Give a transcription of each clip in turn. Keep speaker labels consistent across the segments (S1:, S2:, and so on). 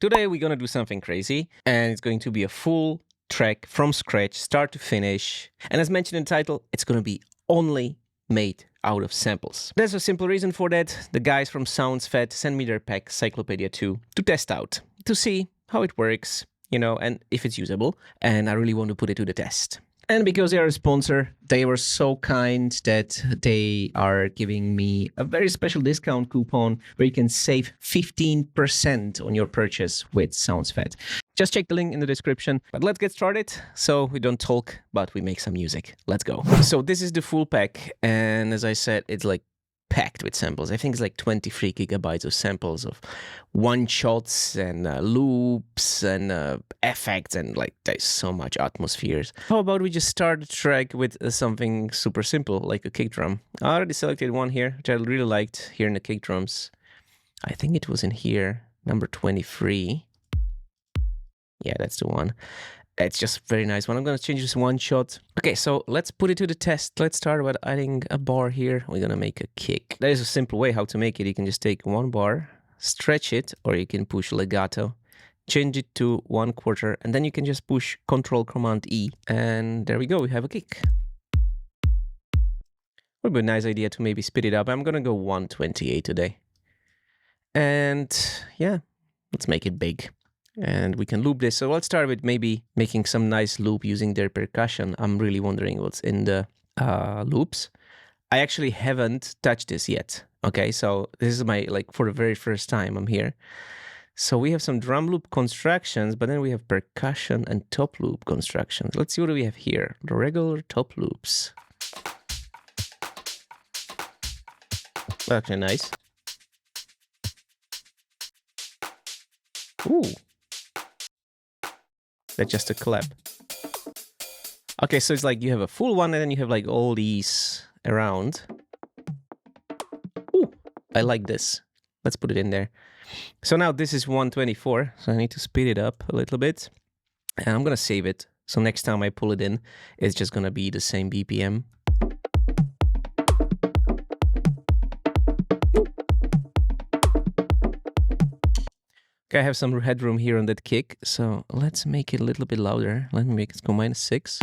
S1: Today we're gonna do something crazy, and it's going to be a full track from scratch, start to finish. And as mentioned in the title, it's gonna be only made out of samples. There's a simple reason for that. The guys from SoundsPhat sent me their pack, Cyclopedia Two, to test out, to see how it works, you know, and if it's usable. And I really want to put it to the test. And because they are a sponsor, they were so kind that they are giving me a very special discount coupon where you can save 15% on your purchase with SoundsPhat. Just check the link in the description. But let's get started. So we don't talk, but we make some music. Let's go. So this is the full pack. And as I said, it's like packed with samples. I think it's like 23 gigabytes of samples of one-shots and loops and effects, and like there's so much atmospheres. How about we just start the track with something super simple, like a kick drum. I already selected one here, which I really liked here in the kick drums. I think it was in here, number 23. Yeah, that's the one. It's just very nice one. I'm gonna change this one shot. Okay, so let's put it to the test. Let's start with adding a bar here. We're gonna make a kick. There is a simple way how to make it. You can just take one bar, stretch it, or you can push legato, change it to 1/4, and then you can just push Control-Command-E, and there we go, we have a kick. Would be a nice idea to maybe speed it up. I'm gonna go 128 today. And yeah, let's make it big. And we can loop this. So let's start with maybe making some nice loop using their percussion. I'm really wondering what's in the loops. I actually haven't touched this yet. Okay, so this is my, like, for the very first time I'm here. So we have some drum loop constructions, but then we have percussion and top loop constructions. Let's see what do we have here. The regular top loops. Actually nice. Ooh. That's just a clap. Okay, so it's like you have a full one and then you have like all these around. Ooh, I like this. Let's put it in there. So now this is 124, so I need to speed it up a little bit. And I'm gonna save it. So next time I pull it in, it's just gonna be the same BPM. Okay, I have some headroom here on that kick, so let's make it a little bit louder. Let me make it go -6.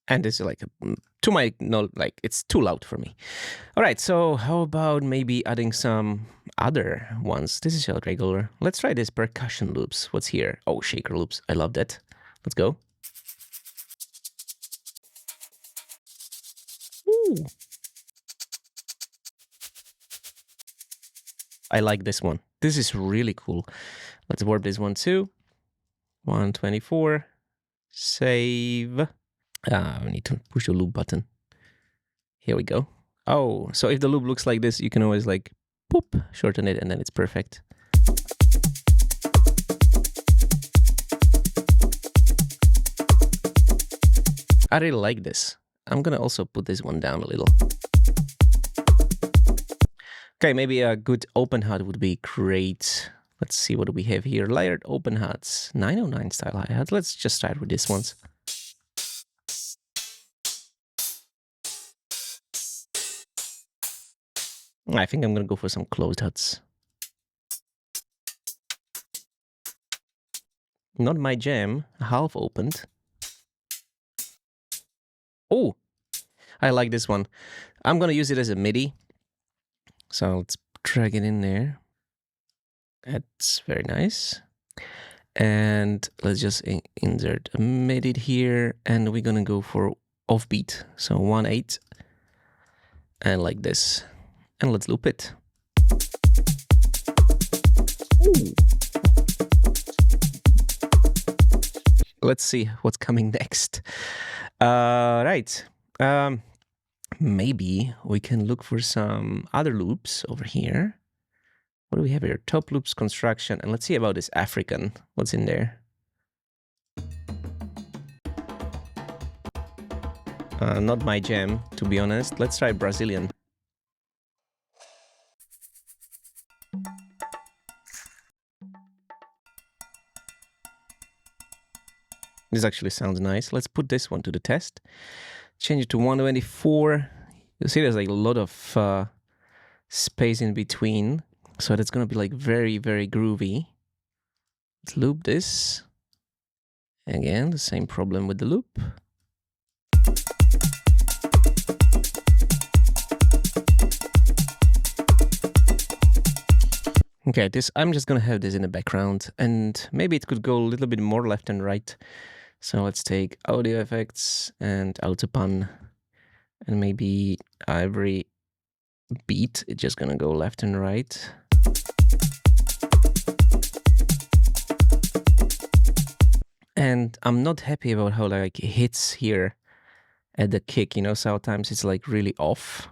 S1: And this is like, to my, no, like, it's too loud for me. All right, so how about maybe adding some other ones? This is a regular. Let's try this percussion loops. What's here? Oh, shaker loops. I love that. Let's go. Ooh. I like this one. This is really cool. Let's warp this one too. 124. Save. We need to push the loop button. Here we go. Oh, so if the loop looks like this, you can always like, boop, shorten it, and then it's perfect. I really like this. I'm gonna also put this one down a little. Okay, maybe a good open hat would be great. Let's see, what do we have here? Layered open hats, 909 style hi-hat. Let's just start with this ones. I think I'm gonna go for some closed hats. Not my jam, half opened. Oh, I like this one. I'm gonna use it as a MIDI. So let's drag it in there. That's very nice. And let's just insert a MIDI here, and we're gonna go for offbeat. So 1/8, and like this. And let's loop it. Ooh. Let's see what's coming next. Right. Maybe we can look for some other loops over here. What do we have here? Top loops construction. And let's see about this African. What's in there? Not my jam, to be honest. Let's try Brazilian. This actually sounds nice. Let's put this one to the test. Change it to 124. You see there's like a lot of space in between. So that's gonna be like very, very groovy. Let's loop this. Again, the same problem with the loop. Okay, I'm just gonna have this in the background, and maybe it could go a little bit more left and right. So let's take audio effects and autopan, and maybe every beat it's just gonna go left and right. And I'm not happy about how like it hits here at the kick, you know, sometimes it's like really off.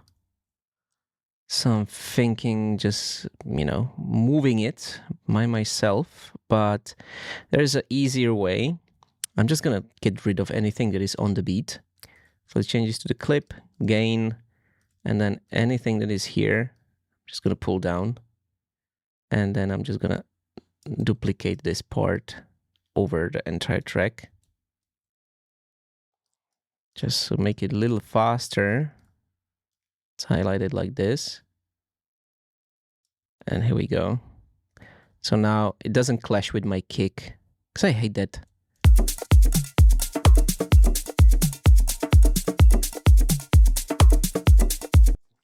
S1: So I'm thinking just, you know, moving it by myself, but there's an easier way. I'm just gonna get rid of anything that is on the beat. So let's change this to the clip, gain, and then anything that is here, I'm just gonna pull down. And then I'm just gonna duplicate this part over the entire track. Just to make it a little faster. It's highlighted like this. And here we go. So now it doesn't clash with my kick, because I hate that.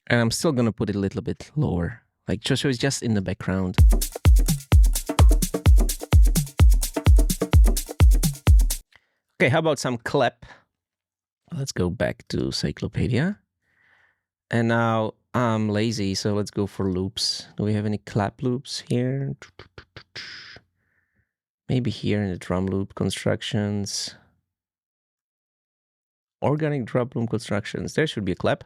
S1: And I'm still gonna put it a little bit lower, like just so it's just in the background. Okay, how about some clap? Let's go back to Cyclopedia. And now I'm lazy, so let's go for loops. Do we have any clap loops here? Maybe here in the drum loop constructions. Organic drum loop constructions. There should be a clap.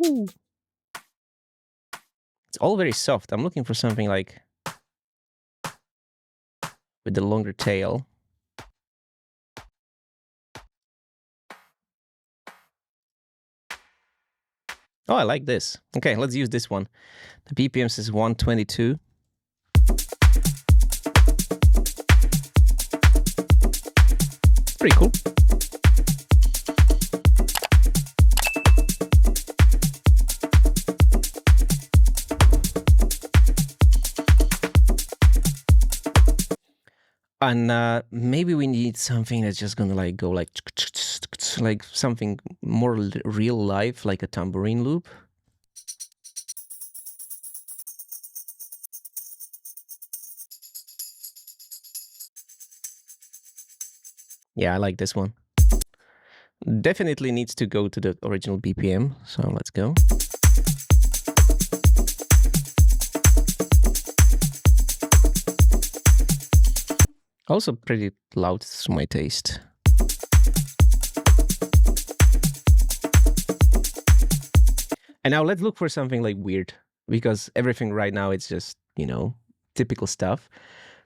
S1: Ooh. It's all very soft. I'm looking for something like with the longer tail. Oh, I like this. Okay, let's use this one. The BPMs is 122. Pretty cool. And maybe we need something that's just gonna like go like something more real life, like a tambourine loop. Yeah, I like this one. Definitely needs to go to the original BPM, so let's go. Also pretty loud to my taste. And now let's look for something like weird, because everything right now it's just, you know, typical stuff.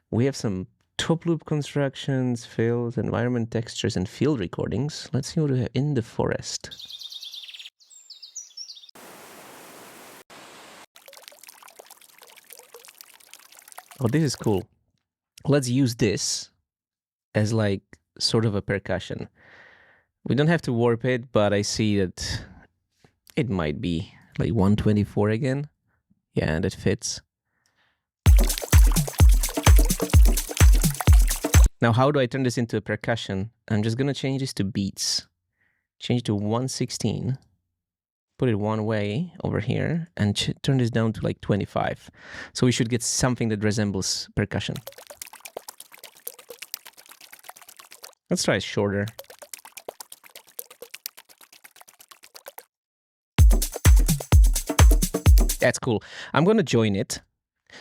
S1: We have some top loop constructions, fills, environment textures, and field recordings. Let's see what we have in the forest. Oh, this is cool. Let's use this as like sort of a percussion. We don't have to warp it, but I see that it might be like 124 again. Yeah, that fits. Now, how do I turn this into a percussion? I'm just gonna change this to beats. Change to 116. Put it one way over here and turn this down to like 25. So we should get something that resembles percussion. Let's try it shorter. That's cool. I'm gonna join it.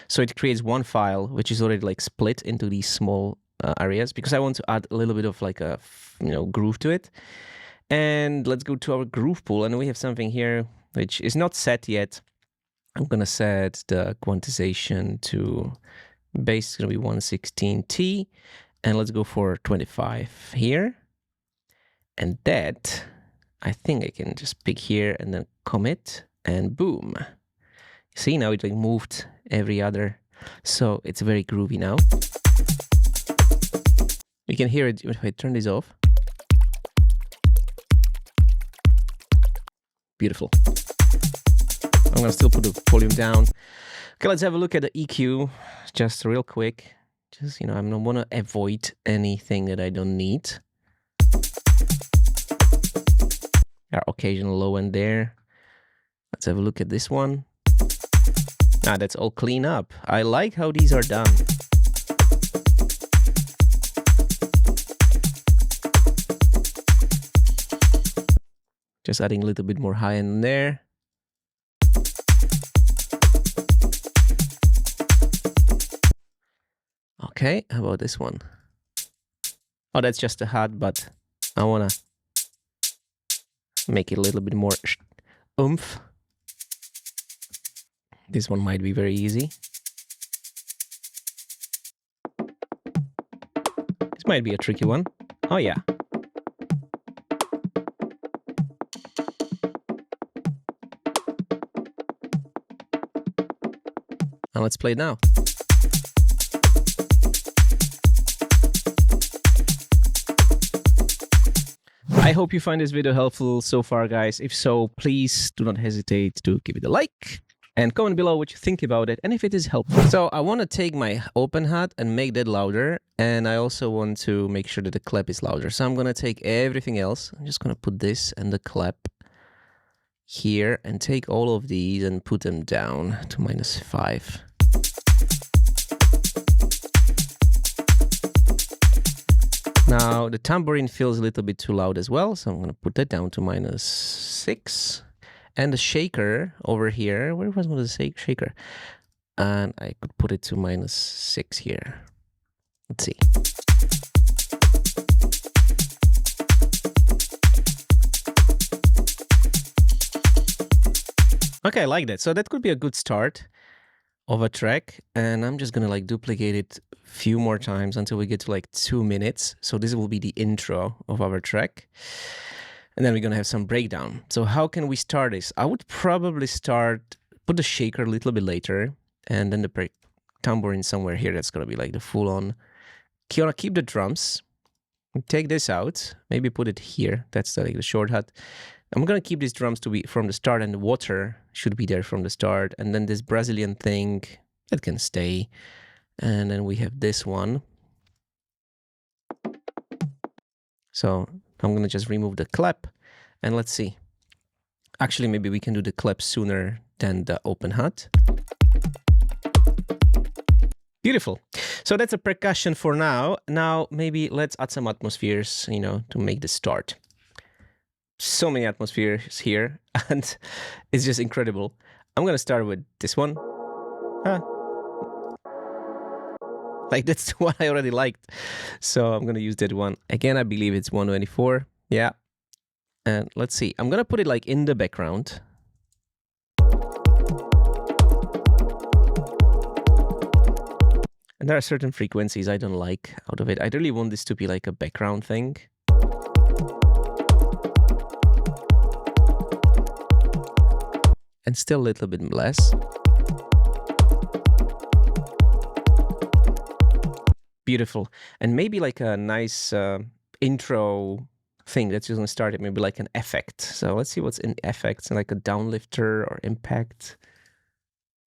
S1: So it creates one file, which is already like split into these small areas, because I want to add a little bit of like a, you know, groove to it. And let's go to our groove pool, and we have something here which is not set yet. I'm gonna set the quantization to bass is gonna be 116T, and let's go for 25 here. And that, I think I can just pick here and then commit, and boom. See, now it like moved every other, so it's very groovy now. You can hear it if I turn this off. Beautiful. I'm gonna still put the volume down. Okay, let's have a look at the EQ, just real quick. Just, you know, I don't want to avoid anything that I don't need. Our occasional low end there. Let's have a look at this one. Ah, that's all clean up. I like how these are done. Just adding a little bit more high end there. Okay, how about this one? Oh, that's just a hat, but I wanna make it a little bit more oomph. This one might be very easy. This might be a tricky one. Oh yeah. Now let's play it now. I hope you find this video helpful so far, guys. If so, please do not hesitate to give it a like and comment below what you think about it and if it is helpful. So I want to take my open hat and make that louder, and I also want to make sure that the clap is louder. So I'm going to take everything else. I'm just going to put this and the clap here and take all of these and put them down to -5. Now, the tambourine feels a little bit too loud as well, so I'm going to put that down to -6. And the shaker over here, where was the shaker? And I could put it to -6 here. Let's see. Okay, I like that. So that could be a good start of a track, and I'm just gonna like duplicate it a few more times until we get to like 2 minutes. So this will be the intro of our track, and then we're gonna have some breakdown. So how can we start this? I would probably put the shaker a little bit later, and then the tambourine somewhere here. That's gonna be like the full-on. Gonna keep the drums, take this out, maybe put it here. That's like the short hat. I'm gonna keep these drums to be from the start, and the water should be there from the start. And then this Brazilian thing, that can stay. And then we have this one. So I'm gonna just remove the clap, and let's see. Actually, maybe we can do the clap sooner than the open hat. Beautiful. So that's a percussion for now. Now maybe let's add some atmospheres, you know, to make the start. So many atmospheres here, and it's just incredible. I'm gonna start with this one. Like, that's the one I already liked, so I'm gonna use that one again. I believe it's 124. Yeah, and let's see. I'm gonna put it like in the background. And there are certain frequencies I don't like out of it. I really want this to be like a background thing. And still a little bit less. Beautiful. And maybe like a nice intro thing that's just gonna start it, maybe like an effect. So let's see what's in effects, and like a downlifter or impact.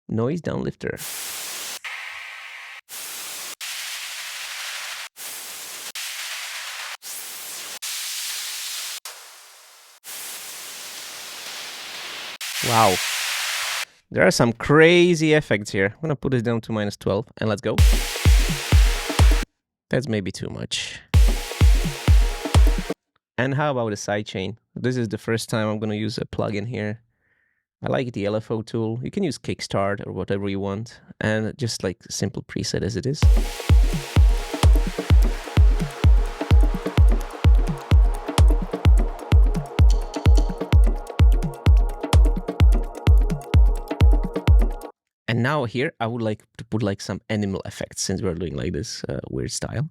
S1: Noise downlifter. Wow. There are some crazy effects here. I'm gonna put this down to -12 and let's go. That's maybe too much. And how about a sidechain? This is the first time I'm gonna use a plugin here. I like the LFO tool. You can use Kickstart or whatever you want, and just like a simple preset as it is. And now here, I would like to put like some animal effects, since we're doing like this weird style.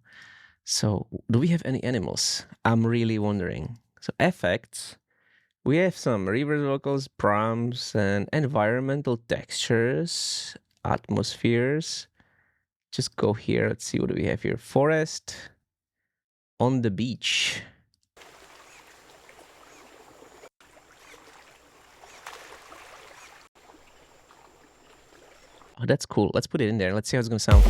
S1: So do we have any animals? I'm really wondering. So effects, we have some reverse vocals, prompts, and environmental textures, atmospheres. Just go here, let's see what do we have here. Forest, on the beach. Oh, that's cool. Let's put it in there. Let's see how it's gonna sound.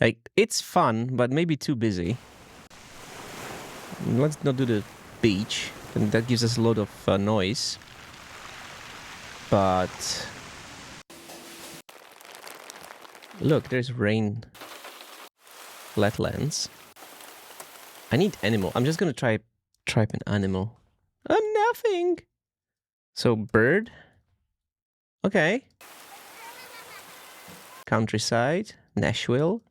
S1: Like, it's fun, but maybe too busy. Let's not do the beach, and that gives us a lot of noise. But look, there's rain. Flatlands. I need animal. I'm just gonna type an animal. Nothing. So bird. Okay. Countryside. Nashville.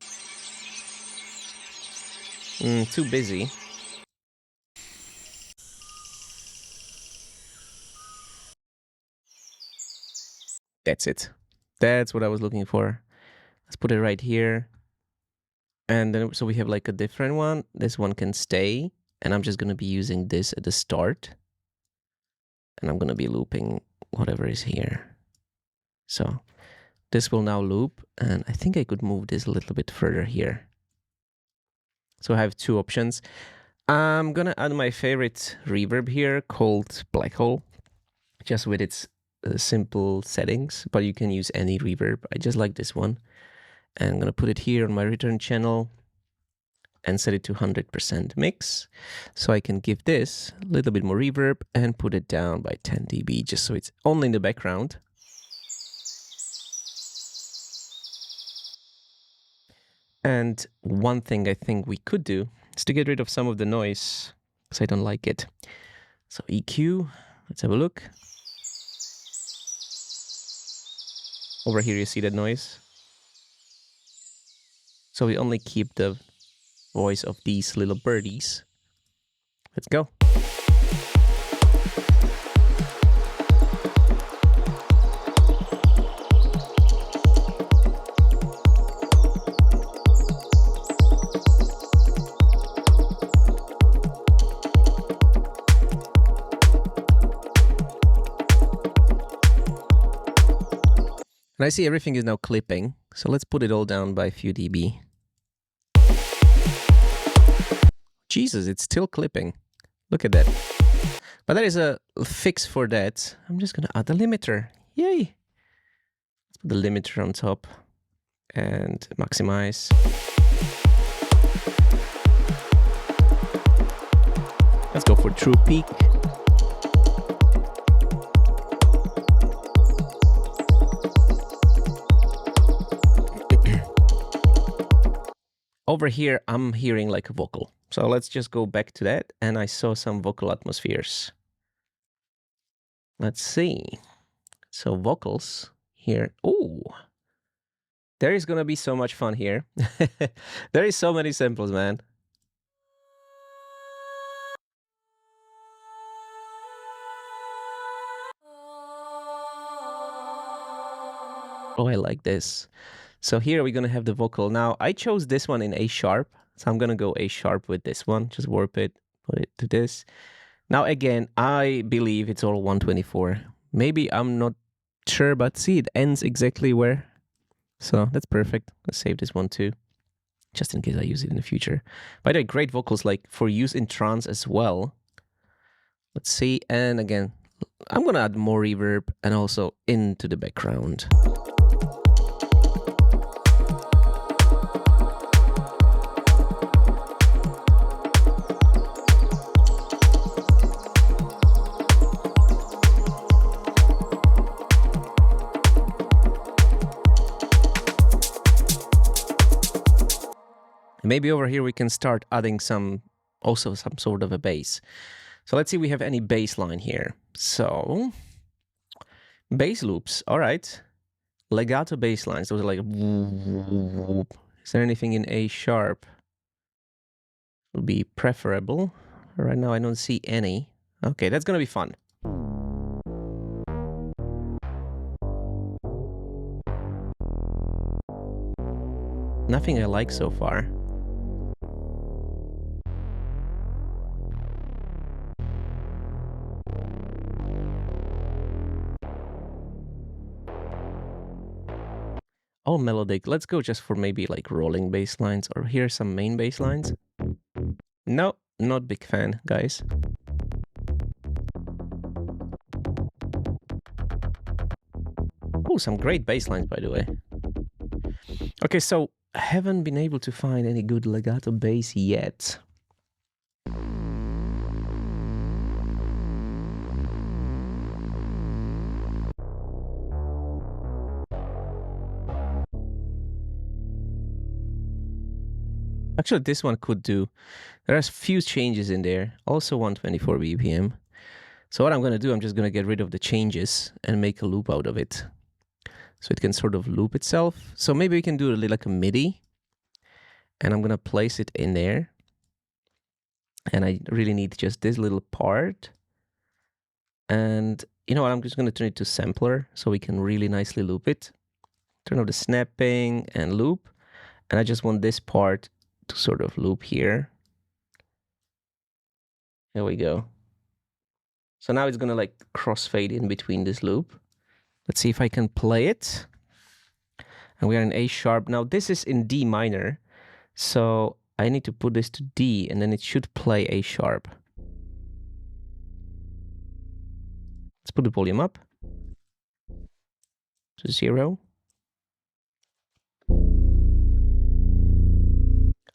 S1: Too busy. That's it. That's what I was looking for. Let's put it right here. And then, so we have like a different one. This one can stay. And I'm just going to be using this at the start. And I'm going to be looping whatever is here. So this will now loop. And I think I could move this a little bit further here. So I have two options. I'm going to add my favorite reverb here called Black Hole. Just with its simple settings. But you can use any reverb. I just like this one. And I'm going to put it here on my return channel and set it to 100% mix. So I can give this a little bit more reverb and put it down by 10 dB, just so it's only in the background. And one thing I think we could do is to get rid of some of the noise, because I don't like it. So EQ, let's have a look. Over here you see that noise. So we only keep the voice of these little birdies. Let's go. And I see everything is now clipping, so let's put it all down by a few dB. Jesus, it's still clipping. Look at that. But there is a fix for that. I'm just gonna add a limiter. Yay! Let's put the limiter on top and maximize. Let's go for true peak. Over here, I'm hearing like a vocal. So let's just go back to that. And I saw some vocal atmospheres. Let's see. So vocals here. Oh, there is going to be so much fun here. There is so many samples, man. Oh, I like this. So here we're going to have the vocal. Now, I chose this one in A sharp. So I'm going to go A sharp with this one. Just warp it, put it to this. Now, again, I believe it's all 124. Maybe I'm not sure, but see, it ends exactly where. So that's perfect. Let's save this one too, just in case I use it in the future. By the way, great vocals, like for use in trance as well. Let's see. And again, I'm going to add more reverb and also into the background. Maybe over here we can start adding some sort of a bass. So let's see if we have any bass line here. So bass loops, all right. Legato bass lines, those are like whoop. Is there anything in A sharp? Would be preferable. Right now I don't see any. Okay, that's gonna be fun. Nothing I like so far. all melodic. Let's go just for maybe like rolling bass lines, or here's some main bass lines. No, not big fan, guys. Oh, some great bass lines, by the way. Okay, so I haven't been able to find any good legato bass yet. Actually, this one could do. There are a few changes in there. Also 124 BPM. So what I'm going to do, I'm just going to get rid of the changes and make a loop out of it. So it can sort of loop itself. So maybe we can do a little like a MIDI. And I'm going to place it in there. And I really need just this little part. And you know what, I'm just going to turn it to sampler so we can really nicely loop it. Turn off the snapping and loop. And I just want this part to sort of loop here. There we go. So now it's gonna like crossfade in between this loop. Let's see if I can play it. And we are in A sharp. Now this is in D minor. So I need to put this to D and then it should play A sharp. Let's put the volume up to 0.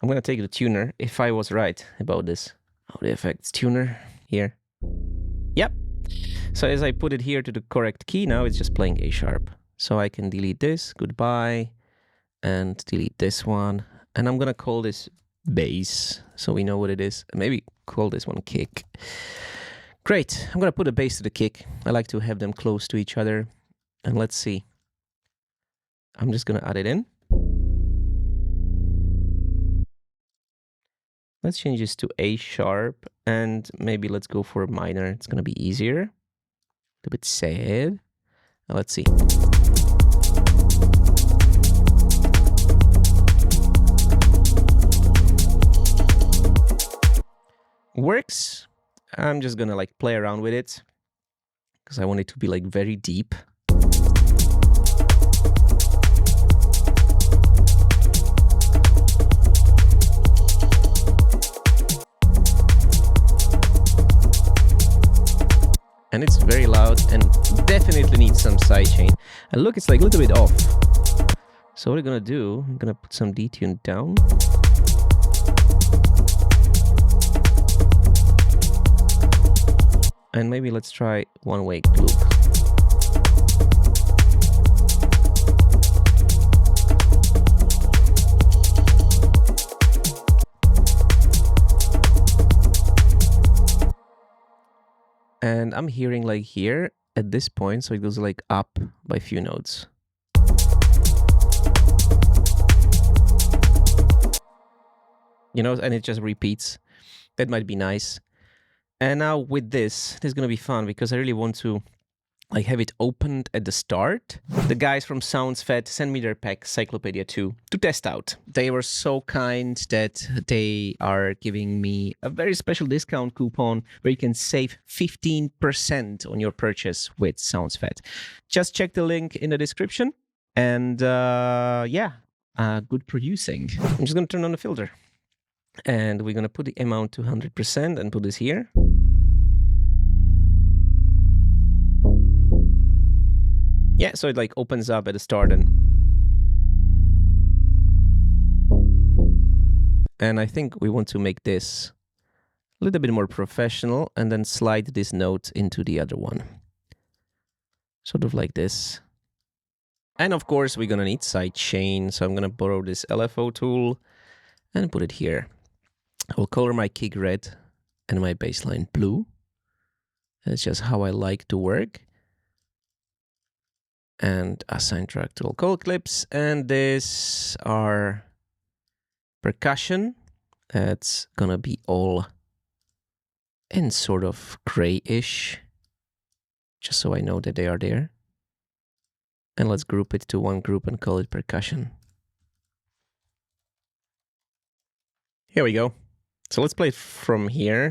S1: I'm gonna take the tuner if I was right about this. Oh, the effects tuner here. Yep. So as I put it here to the correct key, now it's just playing A sharp. So I can delete this, goodbye, and delete this one. And I'm gonna call this bass, so we know what it is. Maybe call this one kick. Great, I'm gonna put a bass to the kick. I like to have them close to each other. And let's see. I'm just gonna add it in. Let's change this to A sharp, and maybe let's go for a minor. It's gonna be easier. A little bit sad. Now let's see. Works. I'm just gonna like play around with it because I want it to be like very deep. And it's very loud and definitely needs some sidechain. And look, it's like a little bit off. So what we're gonna do, I'm gonna put some detune down. And maybe let's try one-way loop. And I'm hearing like here at this point, so it goes like up by a few notes. You know, and it just repeats. That might be nice. And now with this is gonna be fun because I really want to like have it opened at the start. The guys from SoundsPhat sent me their pack Cyclopedia 2 to test out. They were so kind that they are giving me a very special discount coupon where you can save 15% on your purchase with SoundsPhat. Just check the link in the description and yeah, good producing. I'm just gonna turn on the filter and we're gonna put the amount to 100% and put this here. Yeah, so it like opens up at the start and I think we want to make this a little bit more professional and then slide this note into the other one. Sort of like this. And of course, we're gonna need sidechain. So I'm gonna borrow this LFO tool and put it here. I'll color my kick red and my bassline blue. That's just how I like to work. And assign track to all call clips. And this are percussion. That's gonna be all in sort of grayish, just so I know that they are there. And let's group it to one group and call it percussion. Here we go. So let's play it from here.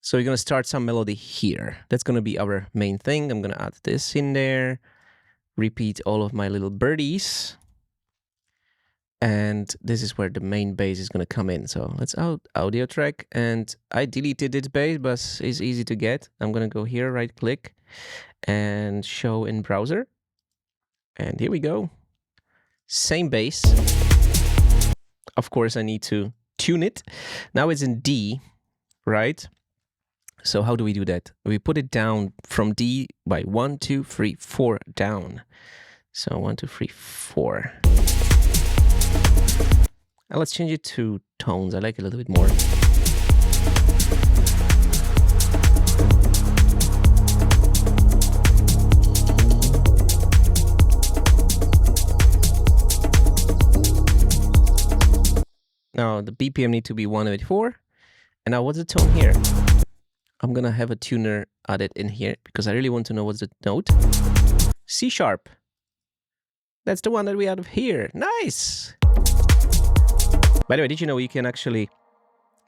S1: So we're gonna start some melody here. That's gonna be our main thing. I'm gonna add this in there, repeat all of my little birdies. And this is where the main bass is gonna come in. So let's audio track, and I deleted its bass, but it's easy to get. I'm gonna go here, right click, and show in browser. And here we go. Same bass. Of course, I need to tune it. Now it's in D, right? So how do we do that? We put it down from D by 1, 2, 3, 4 down. So 1, 2, 3, 4. Now let's change it to tones. I like it a little bit more. Now the BPM need to be 184. And now what's the tone here? I'm gonna have a tuner added in here because I really want to know what's the note. C sharp. That's the one that we have here. Nice! By the way, did you know you can actually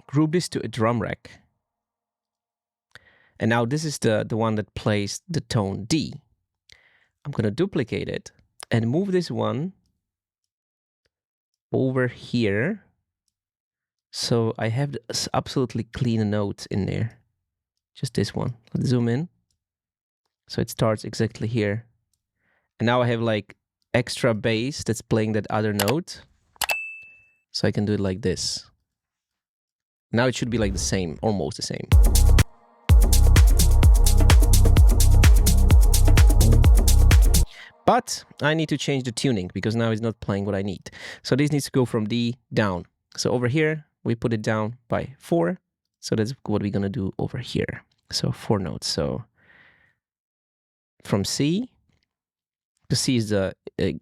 S1: group this to a drum rack? And now this is the one that plays the tone D. I'm gonna duplicate it and move this one over here. So I have this absolutely clean note in there. Just this one. Let's zoom in. So it starts exactly here. And now I have like extra bass that's playing that other note. So I can do it like this. Now it should be like the same, almost the same. But I need to change the tuning because now it's not playing what I need. So this needs to go from D down. So over here, we put it down by 4. So that's what we're gonna do over here. So 4 notes. So from C, the C is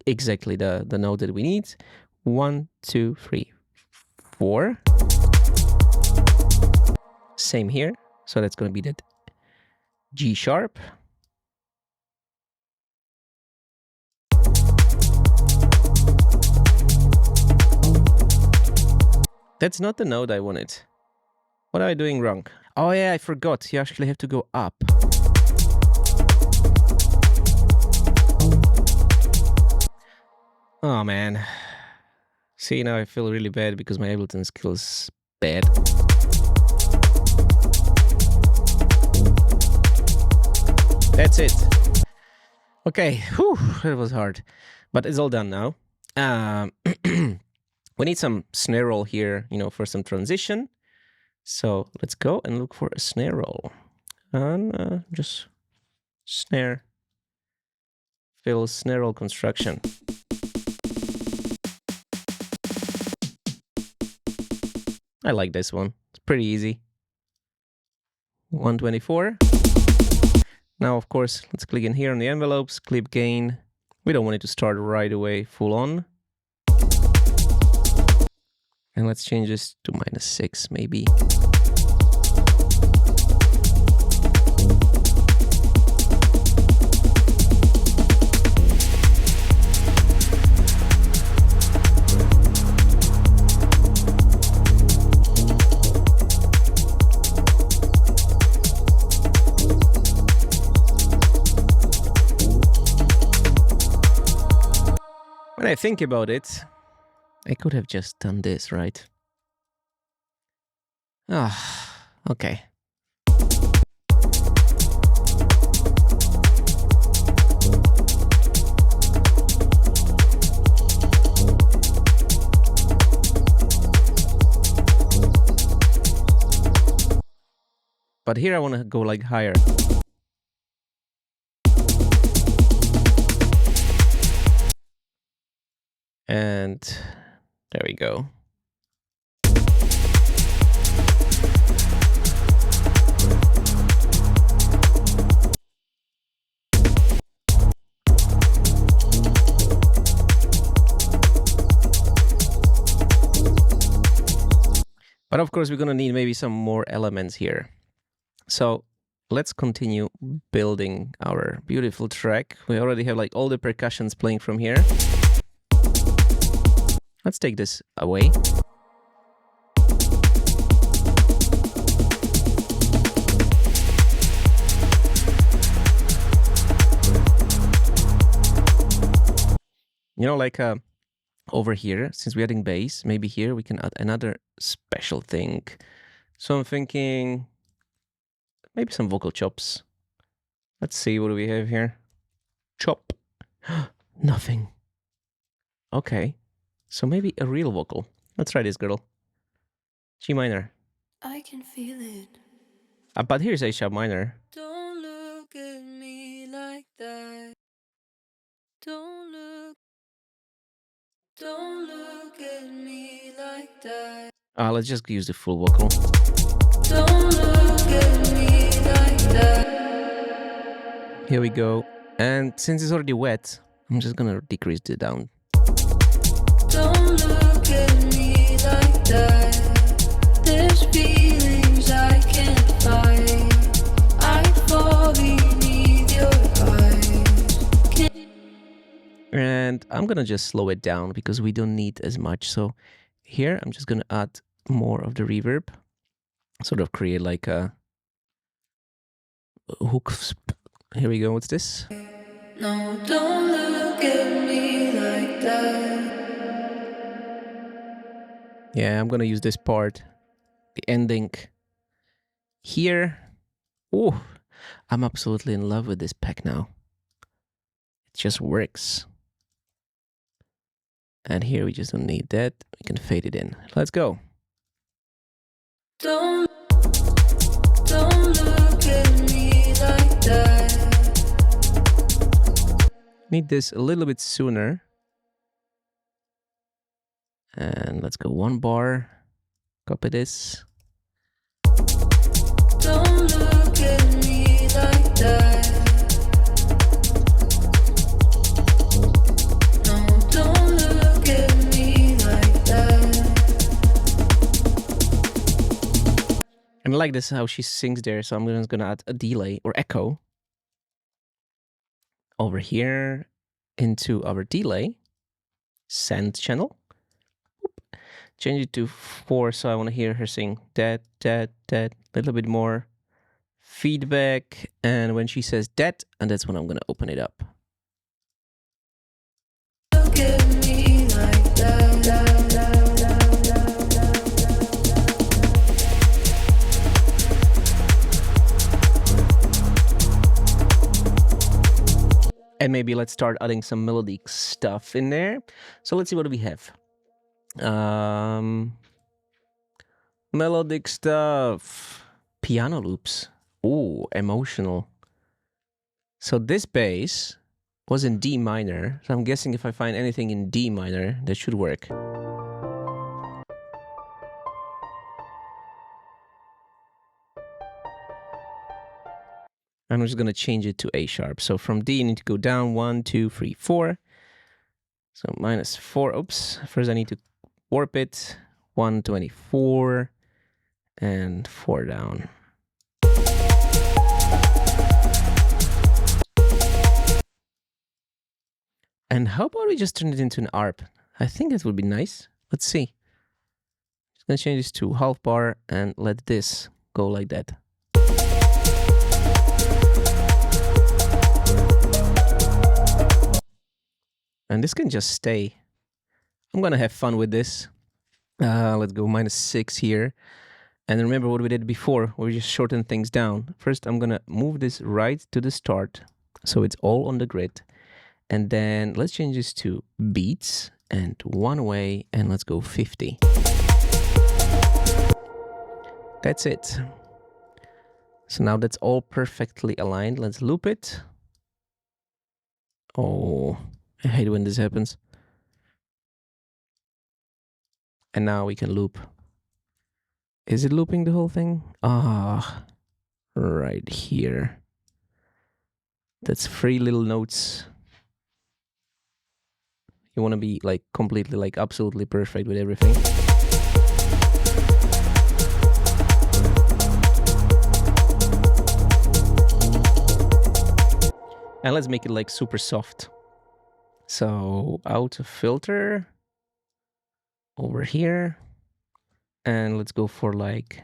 S1: exactly the note that we need. 1, 2, 3, 4. Same here. So that's gonna be that G sharp. That's not the note I wanted. What am I doing wrong? Oh yeah, I forgot. You actually have to go up. Oh man. See, now I feel really bad because my Ableton skill is bad. That's it. Okay, whew, that was hard. But it's all done now. We need some snare roll here, you know, for some transition. So let's go and look for a snare roll. And just snare, fill snare roll construction. I like this one. It's pretty easy. 124. Now, of course, let's click in here on the envelopes, clip gain. We don't want it to start right away full on. And let's change this to -6 maybe. When I think about it, I could have just done this, right? Ah, okay. But here I want to go like higher. And there we go. But of course, we're going to need maybe some more elements here. So let's continue building our beautiful track. We already have like all the percussions playing from here. Let's take this away. You know, like over here, since we're adding bass, maybe here we can add another special thing. So I'm thinking maybe some vocal chops. Let's see, what do we have here? Chop. Nothing. Okay. So maybe a real vocal. Let's try this, girl. G minor.
S2: I can feel it.
S1: But here's A sharp minor.
S2: Don't look at me like that. Don't look at me like that.
S1: Let's just use the full vocal.
S2: Don't look at me like that.
S1: Here we go. And since it's already wet, I'm just gonna decrease it down.
S2: Don't look at me like that. There's feelings I can't fight. I fall beneath your eyes.
S1: And I'm gonna just slow it down because we don't need as much. So here I'm just gonna add more of the reverb, sort of create like a hook. Here we go. What's this?
S2: No, don't look at me like that.
S1: Yeah, I'm gonna use this part, the ending here. Oh, I'm absolutely in love with this pack now. It just works. And here we just don't need that. We can fade it in. Let's go.
S2: Don't look at me like that.
S1: Need this a little bit sooner. And let's go 1 bar. Copy this.
S2: Don't look at me like that. No, don't look at me like that.
S1: And I like this how she sings there, so I'm just gonna add a delay or echo over here into our delay send channel. Change it to 4, so I want to hear her sing that, a little bit more feedback. And when she says that, and that's when I'm going to open it up.
S2: Look at me like that.
S1: And maybe let's start adding some melodic stuff in there. So let's see what we have. Melodic stuff. Piano loops. Ooh, emotional. So this bass was in D minor. So I'm guessing if I find anything in D minor, that should work. I'm just going to change it to A sharp. So from D, you need to go down 1, 2, 3, 4. So -4. Oops. First, I need to warp it. 124 and 4 down. And how about we just turn it into an ARP? I think it would be nice. Let's see. Just gonna change this to half bar and let this go like that. And this can just stay. I'm gonna have fun with this. Let's go -6 here. And remember what we did before, where we just shortened things down. First, I'm gonna move this right to the start, so it's all on the grid. And then let's change this to beats and 1 way, and let's go 50. That's it. So now that's all perfectly aligned. Let's loop it. Oh, I hate when this happens. And now we can loop. Is it looping the whole thing? Ah, right here. That's 3 little notes. You want to be like completely, like absolutely perfect with everything. And let's make it like super soft. So out of filter over here. And let's go for like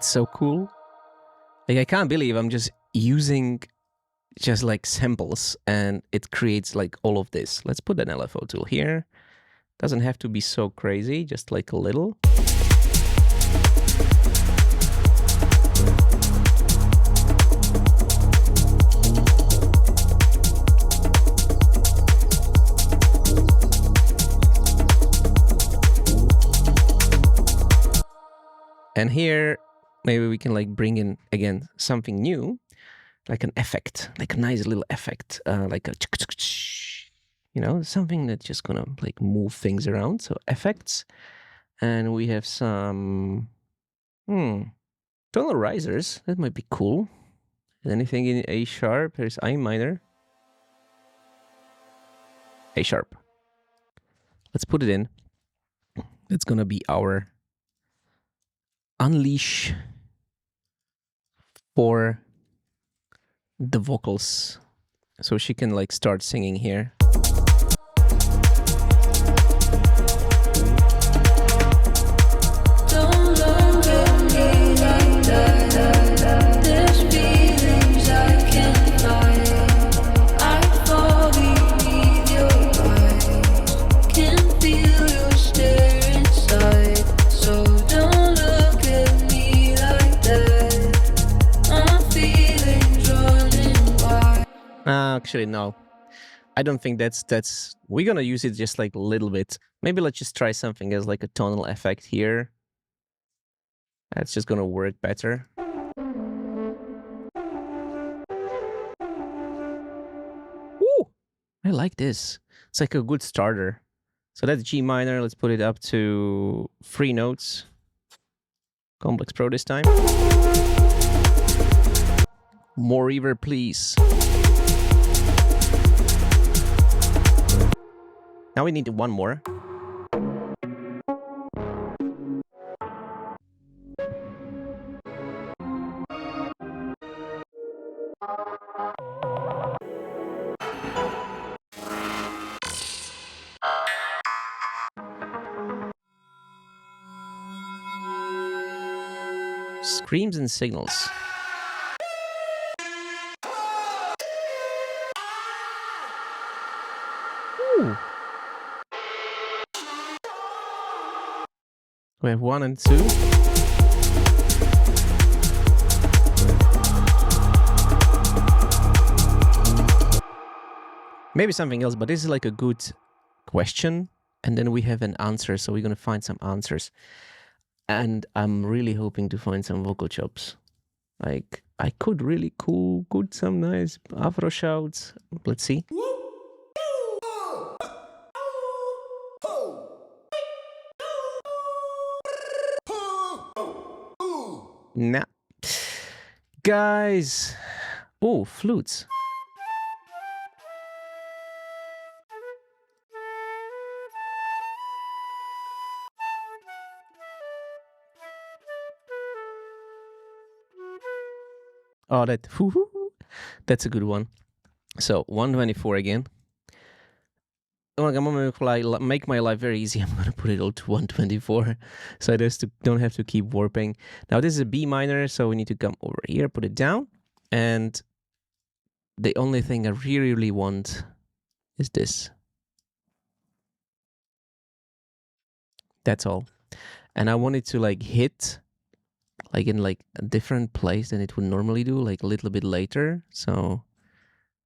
S1: so cool. Like, I can't believe I'm just using just like samples and it creates like all of this. Let's put an LFO tool here. Doesn't have to be so crazy, just like a little. And here, maybe we can like bring in, again, something new, like an effect, like a nice little effect, like a, you know, something that's just gonna like move things around. So effects, and we have some, tonal risers. That might be cool. Anything in A sharp, there's I minor. A sharp. Let's put it in. That's gonna be our unleash for the vocals, so she can like start singing here.
S2: Don't look at me like that. There's feelings I can't fight. I fall beneath your eyes. Can feel your stare inside. So don't look at me like that. My feelings running wild.
S1: Actually, no. I don't think that's. We're gonna use it just like a little bit. Maybe let's just try something as like a tonal effect here. That's just gonna work better. Ooh, I like this. It's like a good starter. So that's G minor. Let's put it up to 3 notes. Complex Pro this time. More reverb, please. Now we need one more. Screams and signals. Ooh. We have 1 and 2. Maybe something else, but this is like a good question. And then we have an answer, so we're going to find some answers. And I'm really hoping to find some vocal chops. Like, I could really good some nice afro shouts. Let's see. Nah. Guys. Oh, flutes. Oh, that's a good one. So 124 again. I'm gonna make my life very easy. I'm gonna put it all to 124, so I just don't have to keep warping. Now this is a B minor, so we need to come over here, put it down, and the only thing I really want is this. That's all, and I want it to like hit, like in like a different place than it would normally do, like a little bit later. So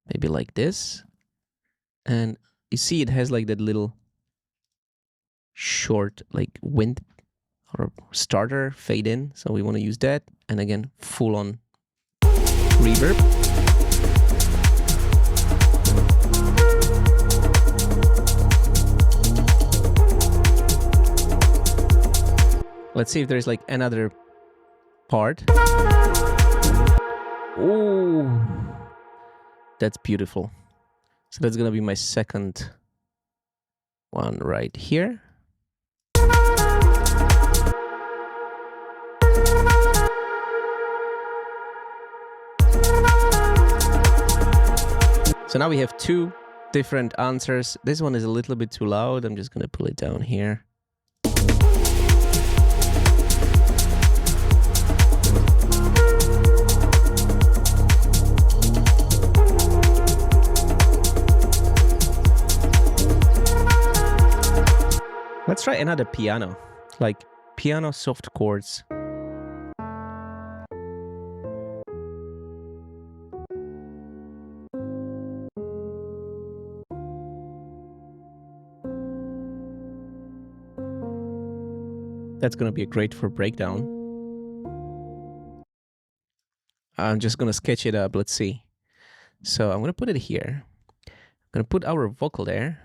S1: maybe like this, and you see it has like that little short like wind or starter fade in. So we want to use that. And again, full on reverb. Let's see if there's like another part. Oh, that's beautiful. So that's gonna be my second one right here. So now we have 2 different answers. This one is a little bit too loud. I'm just gonna pull it down here. Let's try another piano, like piano soft chords. That's gonna be great for breakdown. I'm just gonna sketch it up, let's see. So I'm gonna put it here. I'm gonna put our vocal there.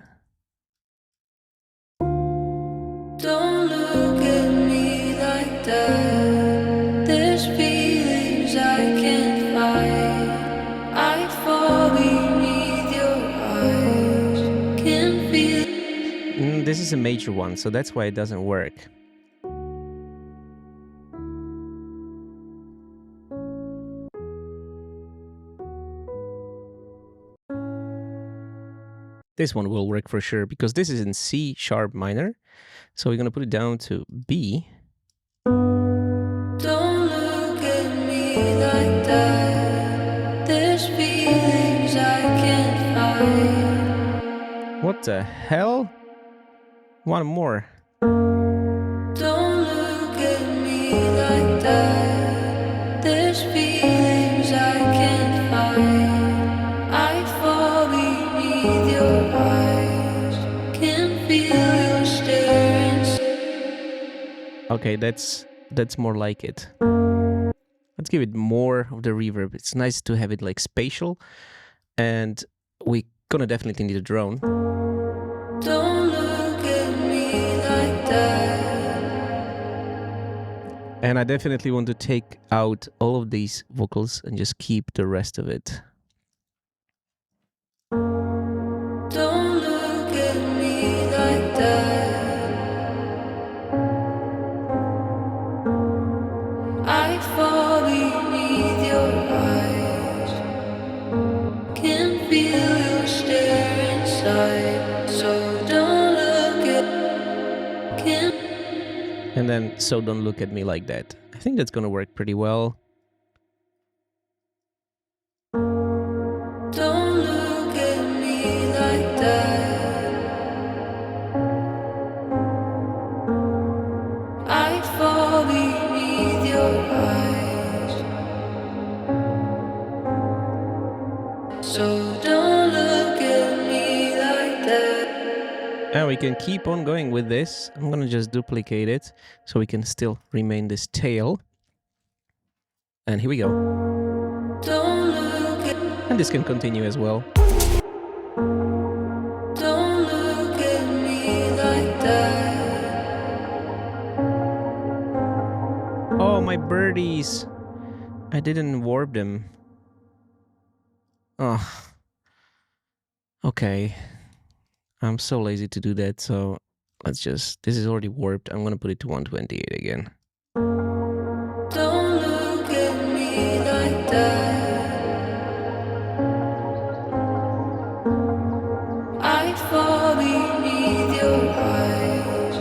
S2: Don't look at me like that. There's feelings I can't fight. I fall beneath your eyes. Can feel.
S1: This is a major one, so that's why it doesn't work. This one will work for sure because this is in C sharp minor. So we're gonna put it down to B.
S2: Don't look at me like that. There's feelings I can't fight.
S1: What the hell? One more.
S2: Don't look at me like that. There's feelings I can't fight. I fall beneath your eyes. Can feel your staring.
S1: Okay, that's more like it. Let's give it more of the reverb. It's nice to have it like spatial, and we're gonna definitely need a drone.
S2: Don't look at me like that.
S1: And I definitely want to take out all of these vocals and just keep the rest of it.
S2: Don't look at me like that. I fall beneath your eyes. Can feel your stare inside. So don't look at. Can.
S1: And then, so don't look at me like that. I think that's gonna work pretty well.
S2: Don't look at me like that. I fall beneath your eyes. So don't look at me like that.
S1: And we can keep on going with this. I'm gonna just duplicate it so we can still remain this tail. And here we go.
S2: Don't look at.
S1: And this can continue as well.
S2: Don't look at me like that.
S1: Oh, my birdies. I didn't warp them. Oh. Okay. I'm so lazy to do that, so let's just... This is already warped. I'm gonna put it to 128 again.
S2: Don't look at me like that. I fall beneath your eyes.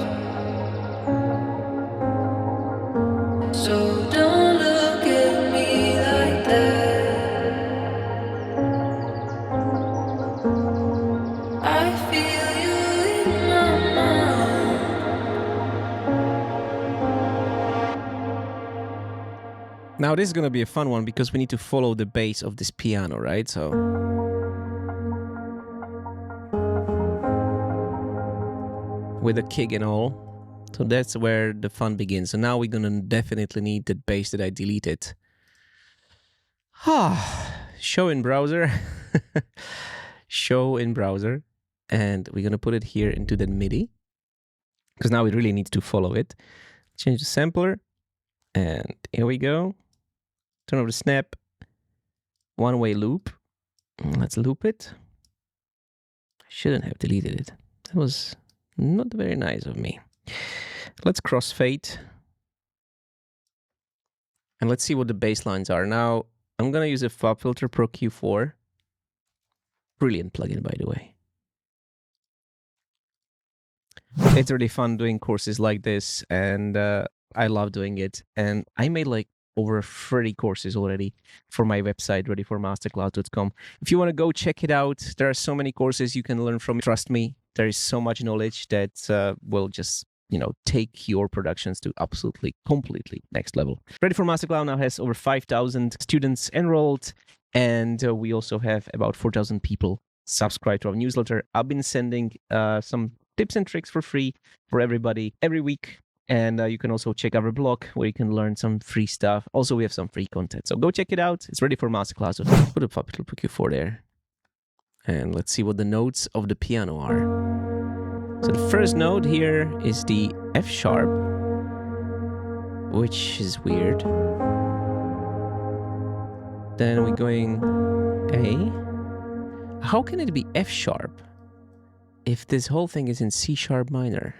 S2: So don't look at me like that. I feel you in my mind.
S1: Now this is gonna be a fun one because we need to follow the bass of this piano, right? So with a kick and all. So that's where the fun begins. So now we're gonna definitely need the bass that I deleted. Show in browser. Show in browser. And we're gonna put it here into the MIDI. Because now we really need to follow it. Change the sampler. And here we go. Turn off the snap. One-way loop. Let's loop it. I shouldn't have deleted it. That was not very nice of me. Let's crossfade. And let's see what the bass lines are. Now, I'm going to use a FabFilter Pro Q4. Brilliant plugin, by the way. It's really fun doing courses like this, and I love doing it. And I made like over 30 courses already for my website, readyformasterclass.com. If you want to go check it out, there are so many courses you can learn from. Trust me, there is so much knowledge that will just, you know, take your productions to absolutely, completely next level. Ready for Masterclass now has over 5,000 students enrolled, and we also have about 4,000 people subscribe to our newsletter. I've been sending some tips and tricks for free for everybody every week. And you can also check our blog where you can learn some free stuff. Also, we have some free content. So go check it out. It's ready for Masterclass. So put a little PQ4 there. And let's see what the notes of the piano are. So the first note here is the F sharp, which is weird. Then we're going A. How can it be F sharp if this whole thing is in C sharp minor?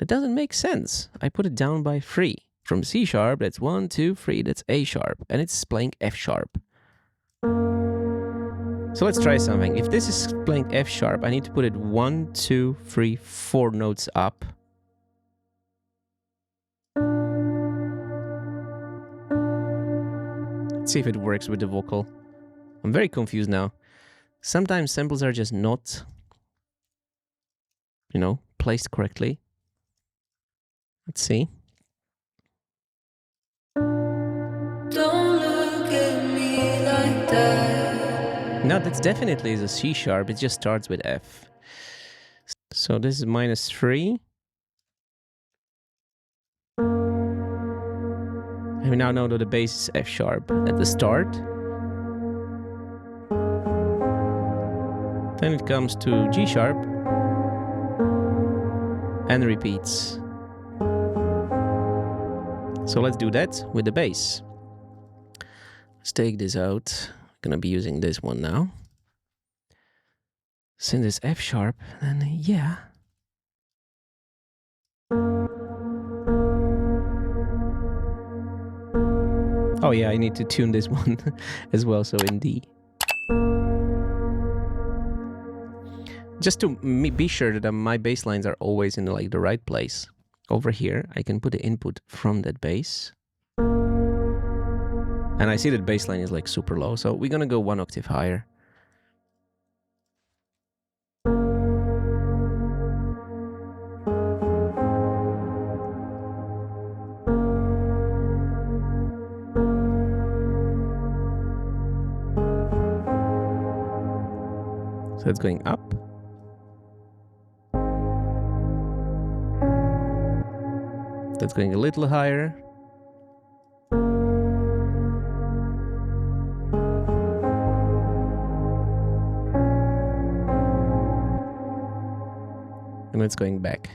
S1: That doesn't make sense. I put it down by 3. From C sharp, that's 1, 2, 3, that's A sharp, and it's playing F sharp. So let's try something. If this is playing F sharp, I need to put it 1, 2, 3, 4 notes up. Let's see if it works with the vocal. I'm very confused now. Sometimes samples are just not, you know, placed correctly. Let's see.
S2: Don't look at me like that.
S1: No, that's definitely is a C sharp. It just starts with F. So this is -3. And we now know that the bass is F sharp at the start. Then it comes to G sharp and repeats. So let's do that with the bass. Let's take this out. I'm gonna be using this one now. Since it's F sharp, then yeah. Oh yeah, I need to tune this one as well, so in D. Just to be sure that my bass lines are always in like the right place. Over here, I can put the input from that bass. And I see that bass line is like super low, so we're gonna go 1 octave higher. So it's going up. That's going a little higher. And it's going back.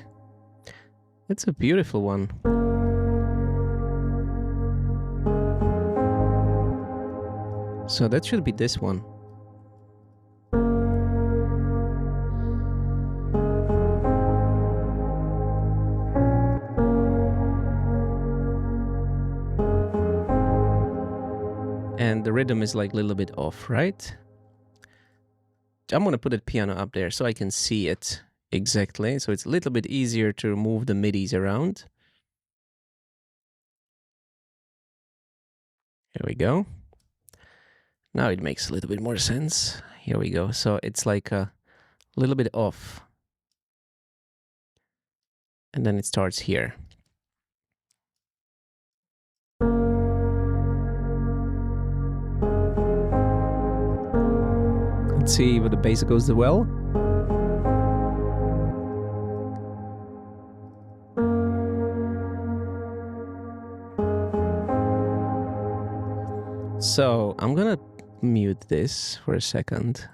S1: It's a beautiful one. So that should be this one. And the rhythm is like a little bit off, right? I'm gonna put the piano up there so I can see it exactly. So it's a little bit easier to move the MIDIs around. Here we go. Now it makes a little bit more sense. Here we go. So it's like a little bit off. And then it starts here. Let's see if the bass goes well. So I'm gonna mute this for a second,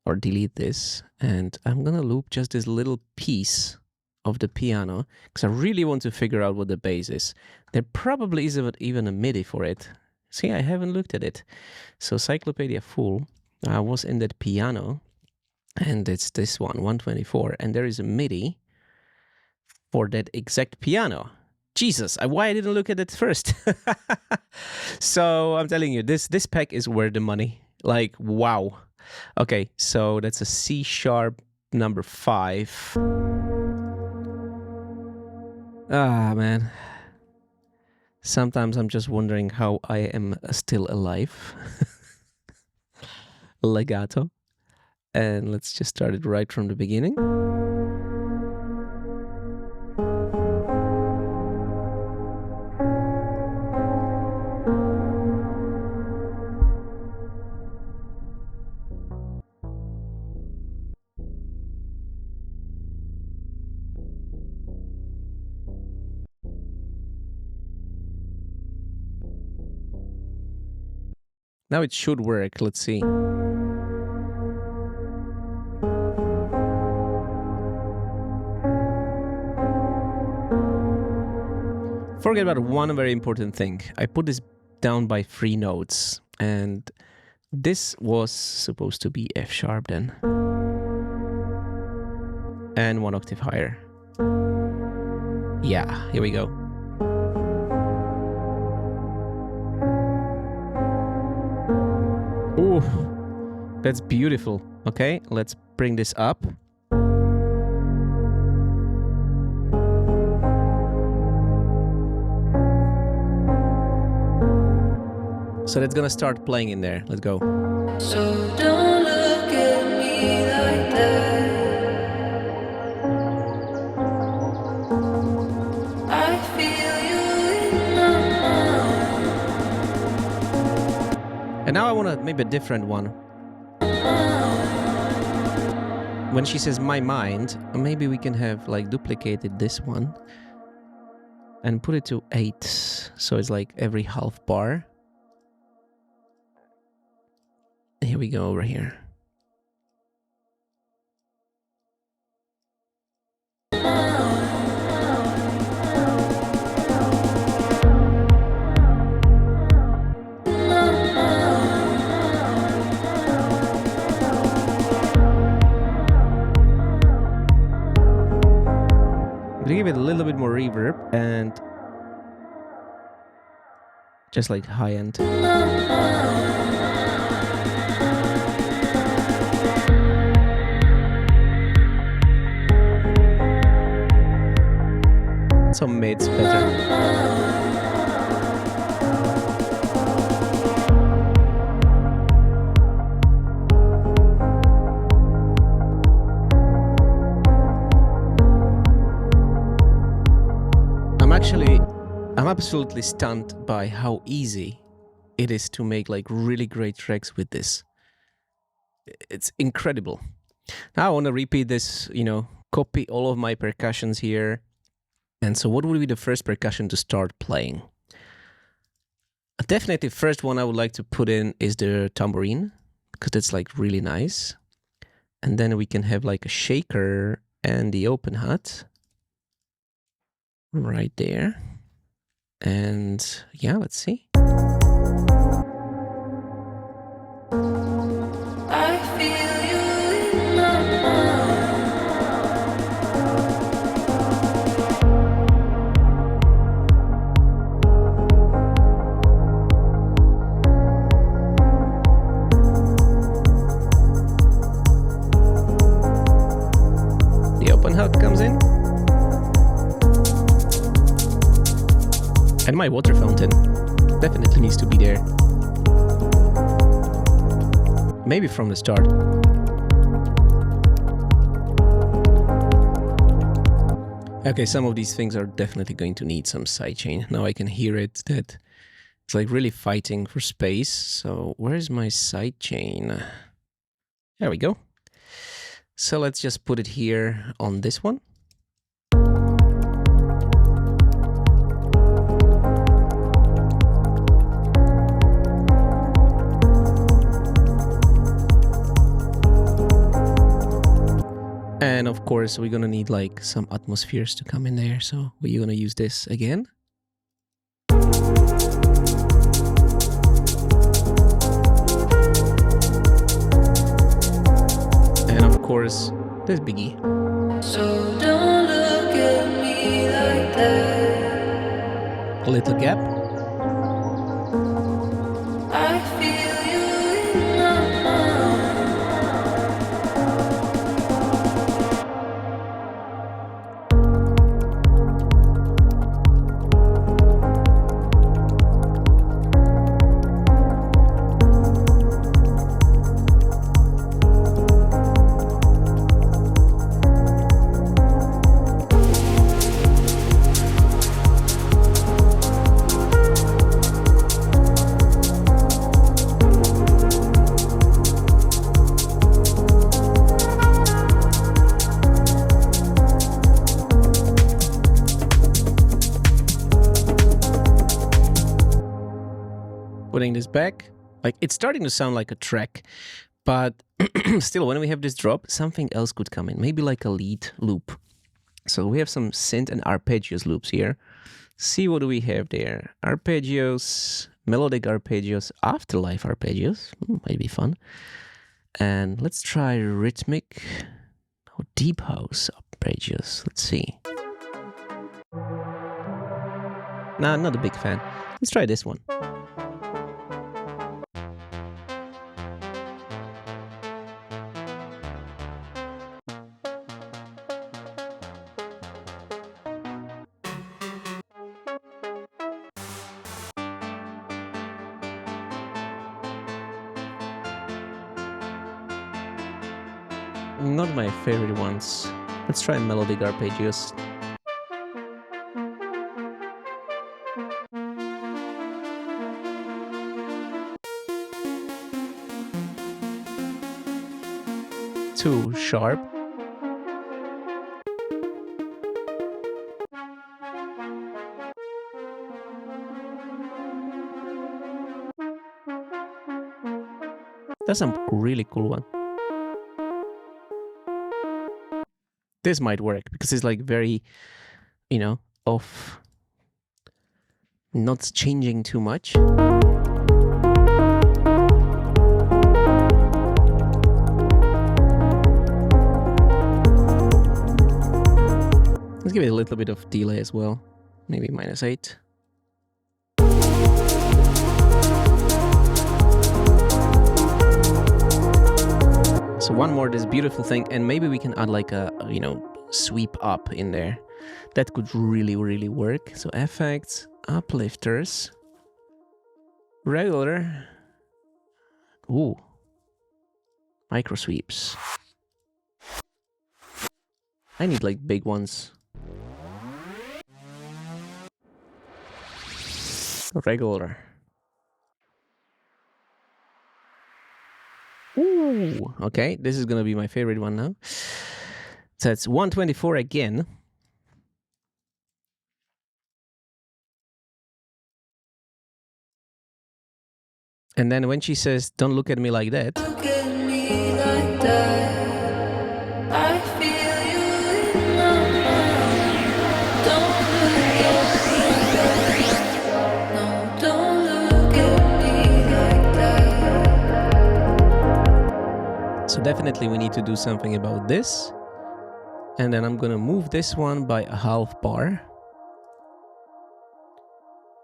S1: or delete this, and I'm gonna loop just this little piece of the piano because I really want to figure out what the bass is. There probably isn't even a MIDI for it. See, I haven't looked at it. So Cyclopedia Full was in that piano, and it's this one, 124, and there is a MIDI for that exact piano. Jesus, why I didn't look at it first. So I'm telling you, this pack is worth the money. Like, wow. Okay, so that's a C sharp number 5. Ah, man. Sometimes I'm just wondering how I am still alive. Legato. And let's just start it right from the beginning. Now it should work. Let's see. Forget about one very important thing. I put this down by 3 notes, and this was supposed to be F sharp then. And 1 octave higher. Yeah, here we go. Ooh, that's beautiful. Okay, let's bring this up. So that's gonna start playing in there. Let's go.
S2: So don't look at me like that. I feel you in my mind.
S1: And now I want to maybe a different one. When she says my mind, maybe we can have like duplicated this one and put it to 8. So it's like every half bar. Here we go over here. I'm gonna give it a little bit more reverb and just like high end. Some mids better. I'm absolutely stunned by how easy it is to make like really great tracks with this. It's incredible. Now I want to repeat this, you know, copy all of my percussions here. And so what would be the first percussion to start playing? Definitely first one I would like to put in is the tambourine, because it's like really nice. And then we can have like a shaker and the open hat right there. And yeah, let's see.
S2: I feel you in my
S1: The open hat comes in. And my water fountain definitely needs to be there. Maybe from the start. Okay, some of these things are definitely going to need some sidechain. Now I can hear it that it's like really fighting for space. So where's my sidechain? There we go. So let's just put it here on this one. And of course, we're gonna need like some atmospheres to come in there. So we're gonna use this again. And of course, this biggie.
S2: So don't look at me like that.
S1: A little gap.
S2: I feel you in my
S1: putting this back. Like, it's starting to sound like a track, but still, when we have this drop, something else could come in. Maybe like a lead loop. So we have some synth and arpeggios loops here. See what do we have there. Arpeggios, melodic arpeggios, afterlife arpeggios. Might be fun. And let's try rhythmic or deep house arpeggios. Let's see. Nah, not a big fan. Let's try this one. Not my favorite ones. Let's try melodic arpeggios. Too sharp. That's a really cool one. This might work because it's like very, you know, off, not changing too much. Let's give it a little bit of delay as well, maybe -8. So one more, this beautiful thing, and maybe we can add like a, you know, sweep up in there. That could really, really work. So effects, uplifters, ReOrder. Ooh, micro sweeps. I need like big ones. ReOrder. Ooh, okay, this is gonna be my favorite one now. So it's 124 again. And then when she says, "Don't look at me like that,"
S2: Look at me like that. I feel you in my mind. Don't look at me like that. No, don't look at me like that.
S1: so definitely we need to do something about this. And then I'm gonna move this one by a half bar.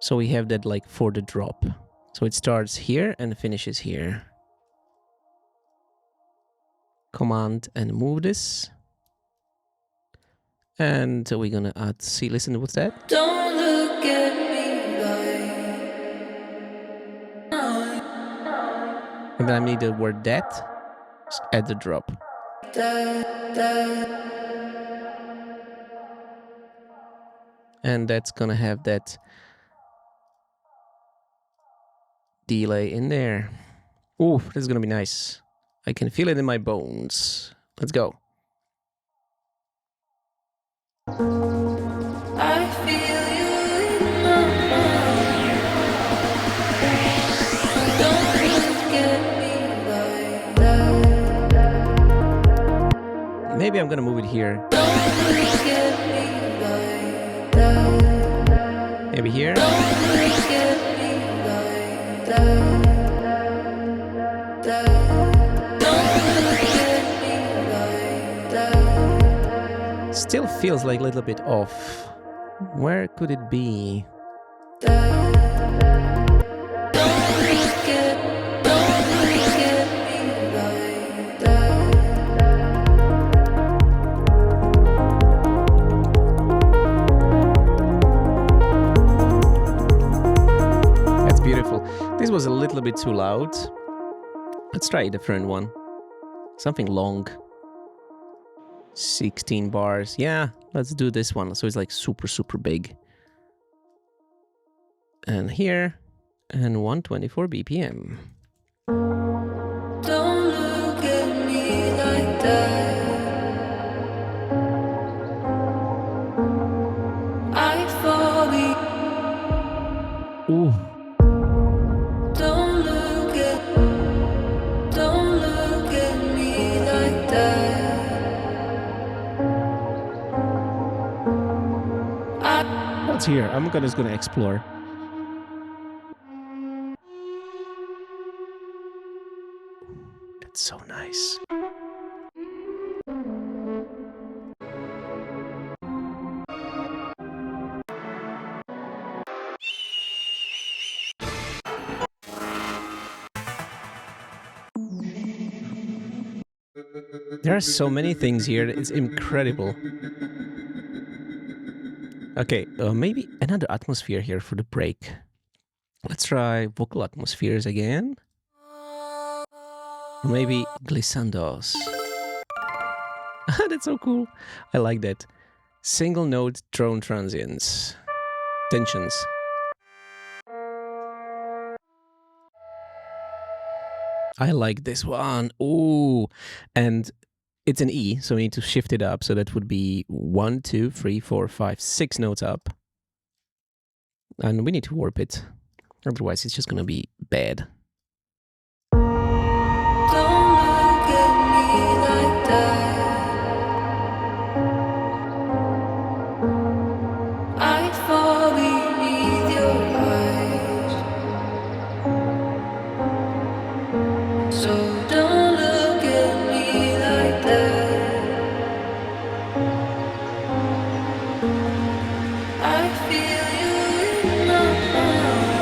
S1: So we have that like for the drop. So it starts here and finishes here. Command and move this. And we're gonna add, see, listen, what's that?
S2: Don't look at me like
S1: And then I need the word that, just add the drop.
S2: that.
S1: And that's gonna have that delay in there. Ooh, this is gonna be nice. I can feel it in my bones. Let's go.
S2: I feel you in my mind. Don't look at me like that.
S1: Maybe I'm gonna move it here.
S2: Don't look at me like that.
S1: Maybe here.
S2: Don't look at me like that. Don't look at me like that.
S1: Still feels like a little bit off. Where could it be?
S2: Don't look at me like that.
S1: That's beautiful. This was a little bit too loud. Let's try a different one. Something long. 16 bars. Yeah, let's do this one. So it's like super, super big. And here, and 124 BPM.
S2: Don't look at me like that. I fall.
S1: Ooh.
S2: Don't
S1: here. I'm just gonna explore. That's so nice. There are so many things here. It's incredible. Okay, maybe another atmosphere here for the break. Let's try vocal atmospheres again. Or maybe glissandos. That's so cool. I like that. Single note drone transients. Tensions. I like this one. Ooh. And it's an E, so we need to shift it up. So that would be 1, 2, 3, 4, 5, 6 notes up. And we need to warp it. Otherwise, it's just going to be bad.
S2: Don't look at me like that. I'd fall beneath your eyes. So don't look at me like that. I feel you in my mind.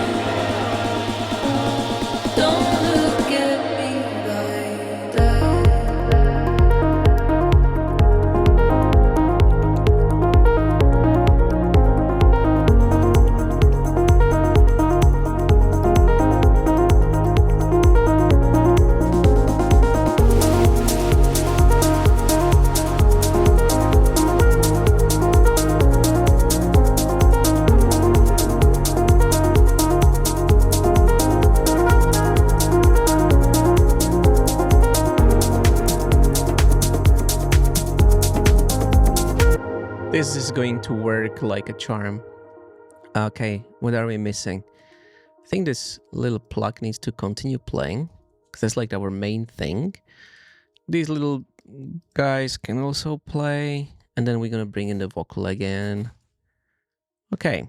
S2: Don't look at me like that.
S1: This is going to work like a charm. Okay, what are we missing? I think this little plug needs to continue playing, because that's like our main thing. These little guys can also play, and then we're gonna bring in the vocal again. Okay,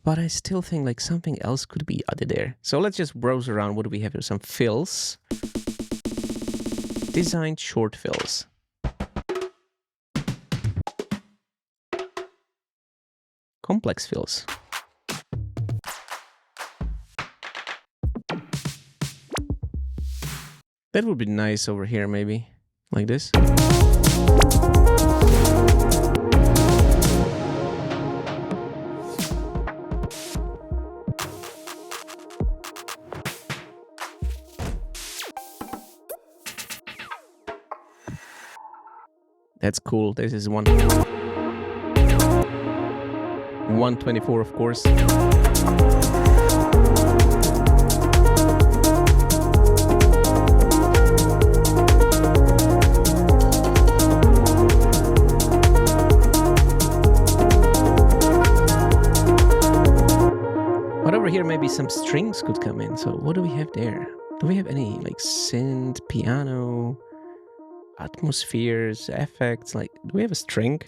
S1: but I still think like something else could be added there. So let's just browse around. What do we have here? Some fills. Designed short fills. Complex fills. That would be nice over here, maybe. Like this. That's cool. This is 124, of course. But over here, maybe some strings could come in. So what do we have there? Do we have any like synth, piano, atmospheres, effects? Like, do we have a string?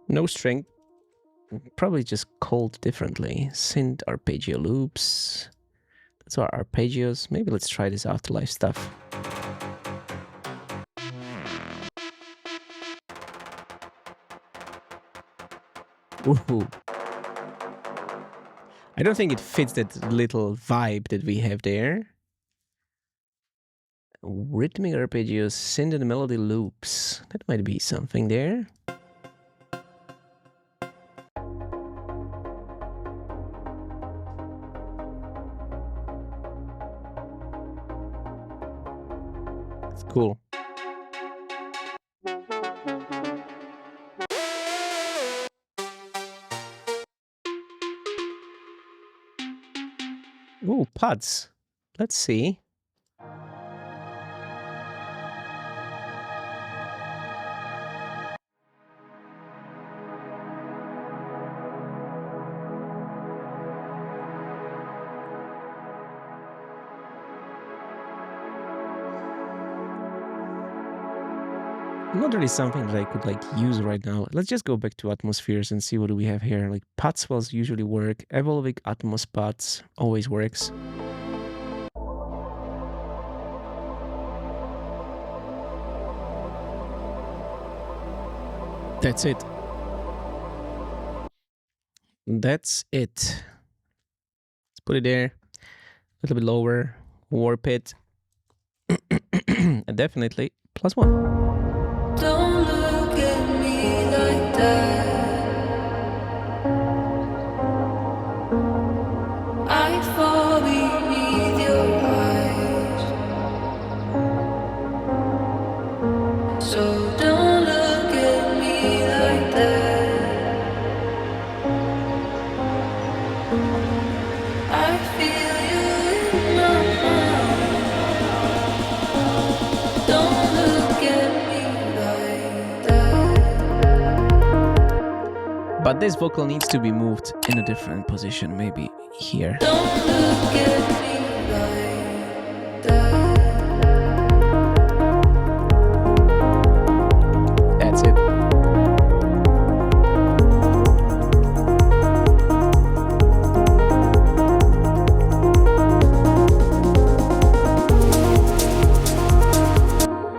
S1: No string. Probably just called differently. Synth arpeggio loops. That's our arpeggios. Maybe let's try this afterlife stuff. Ooh. I don't think it fits that little vibe that we have there. Rhythmic arpeggios, synth and melody loops. That might be something there. It's cool. Ooh, pods. Let's see. not really something that I could like use right now. Let's just go back to atmospheres and see what do we have here. Like pot swells usually work. Evolving Atmos pots always works. That's it. That's it. Let's put it there. A little bit lower. Warp it. And definitely +1.
S2: Don't look at me like that. I fall beneath your eyes. So don't look at me like that. I feel you in my mind. Don't look at me like that.
S1: But this vocal needs to be moved in a different position, maybe here.
S2: Don't look at me like that.
S1: That's it.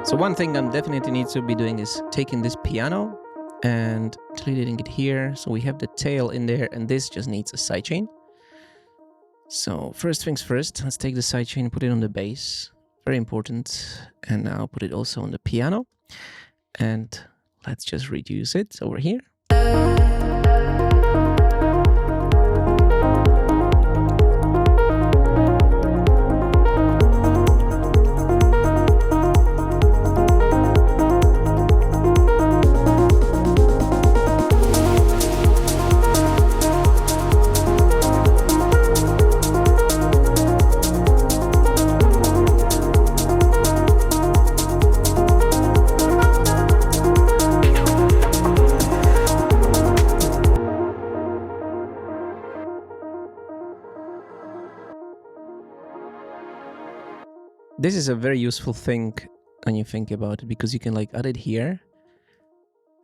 S1: So one thing I'm definitely need to be doing is taking this piano and deleting it here. So we have the tail in there, and this just needs a sidechain. So first things first, let's take the sidechain, put it on the bass. Very important. And now put it also on the piano. And let's just reduce it over here. This is a very useful thing when you think about it, because you can like add it here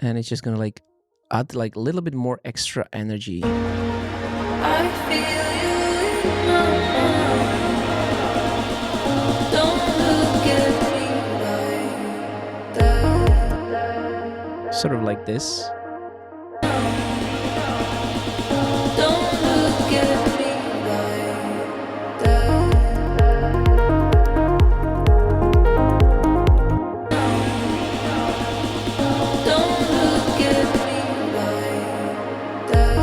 S1: and it's just gonna like add like a little bit more extra energy.
S2: I feel you in my mind. Don't look at me like that.
S1: Sort of like this.
S2: Don't look at me like that. Don't look at me like that.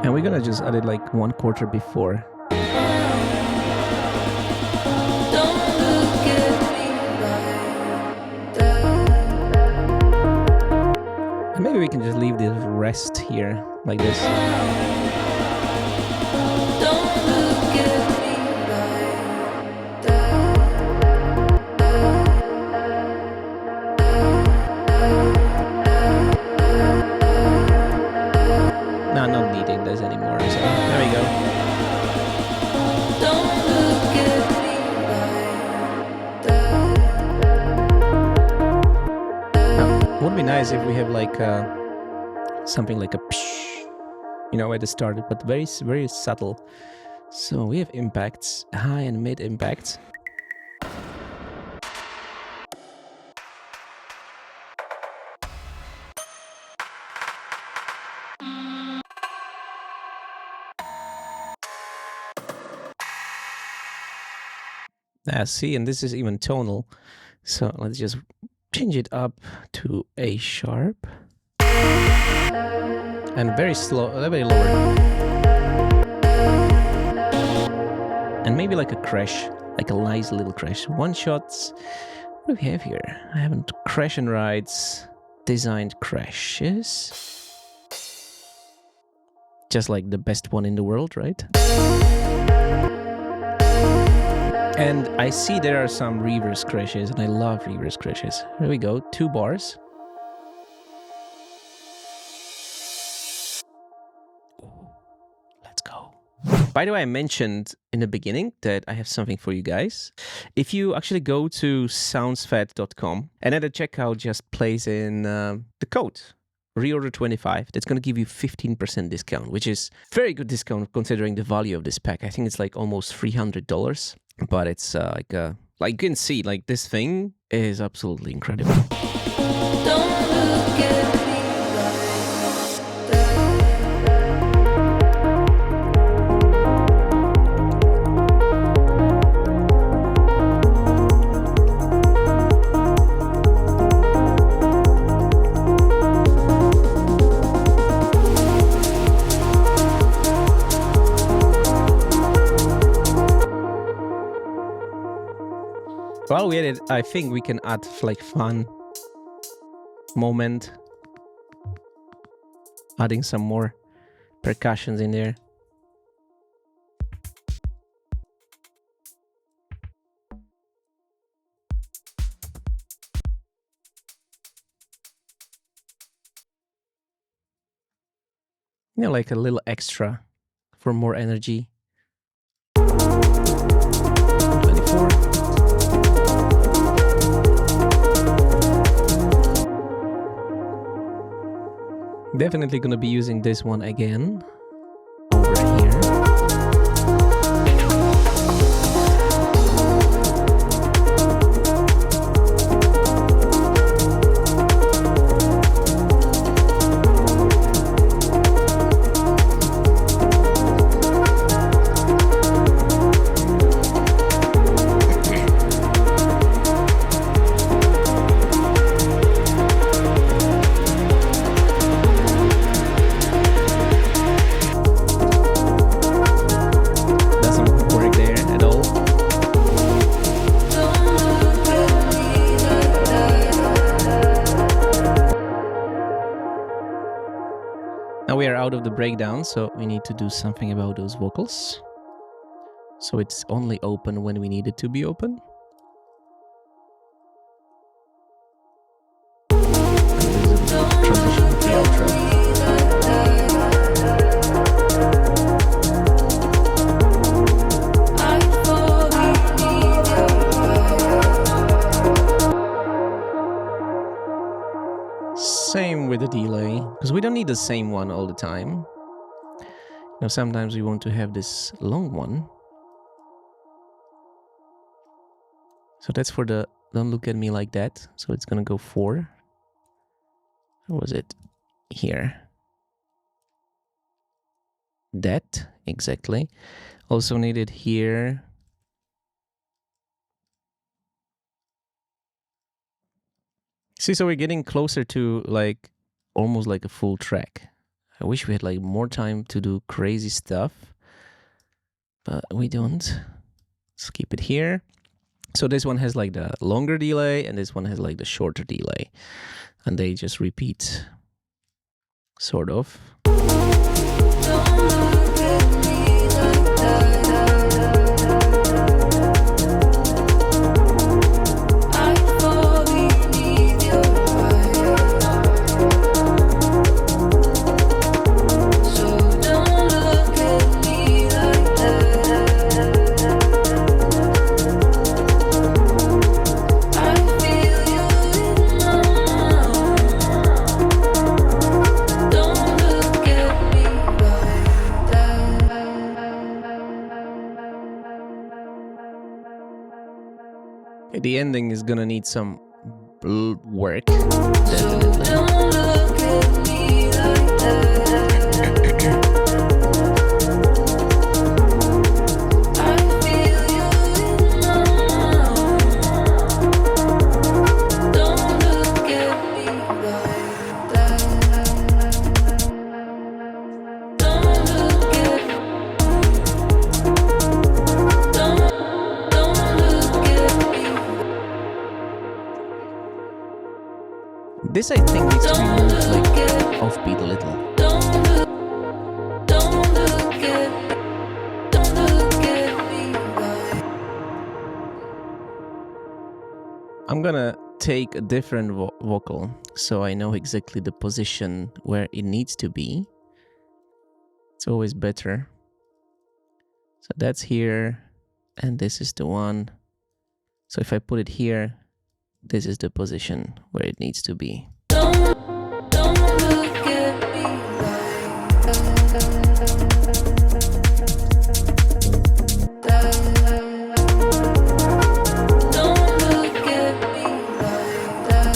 S1: And we're gonna just add it like 1/4 before.
S2: Don't look at me like that.
S1: And maybe we can just leave this rest here like this.
S2: Don't look at me like that.
S1: No, not needing this anymore. So there we go.
S2: Don't look at me like that.
S1: Now, would be nice if we have like something like a psh, you know, at the start, but very, very subtle. So we have impacts, high and mid impacts. See, and this is even tonal. So let's just change it up to A sharp. And very slow, very lower. And maybe like a crash, like a nice little crash. One shots. What do we have here? I haven't crash and rides, designed crashes. Just like the best one in the world, right? And I see there are some reverse crashes, and I love reverse crashes. Here we go, 2 bars. Let's go. By the way, I mentioned in the beginning that I have something for you guys. If you actually go to SoundsPhat.com and at the checkout just place in the code ReOrder 25, that's going to give you 15% discount, which is very good discount considering the value of this pack. I think it's like almost $300, but it's like you can see, like this thing is absolutely incredible.
S2: Don't look at me like that.
S1: While we at it, I think we can add like fun moment, adding some more percussions in there. You know, like a little extra for more energy. 24. Definitely gonna be using this one again over here. Now we are out of the breakdown, so we need to do something about those vocals. So it's only open when we need it to be open. Transition to the outro. Same with the delay, because we don't need the same one all the time. Now sometimes we want to have this long one. So that's for the don't look at me like that. So it's gonna go 4. What was it? Here. That, exactly. Also needed here. See, so we're getting closer to like almost like a full track. I wish we had like more time to do crazy stuff, but we don't. Let's keep it here. So this one has like the longer delay and this one has like the shorter delay. And they just repeat, sort of.
S2: Don't look at me like that. I fall beneath your eyes. So don't look at me like that. I feel you in my mind. Don't look at me like that.
S1: The ending is gonna need some work,
S2: So
S1: definitely.
S2: don't look at me like that. I feel you in my mind. Don't look at me like that. Don't look at don't look at me.
S1: This I think needs to be moved like offbeat a little.
S2: Don't look at me like
S1: I'm gonna take a different vocal so I know exactly the position where it needs to be. It's always better. So that's here, and this is the one. So if I put it here, this is the position where it needs to be.
S2: Don't look at me like that. Don't look at me like that.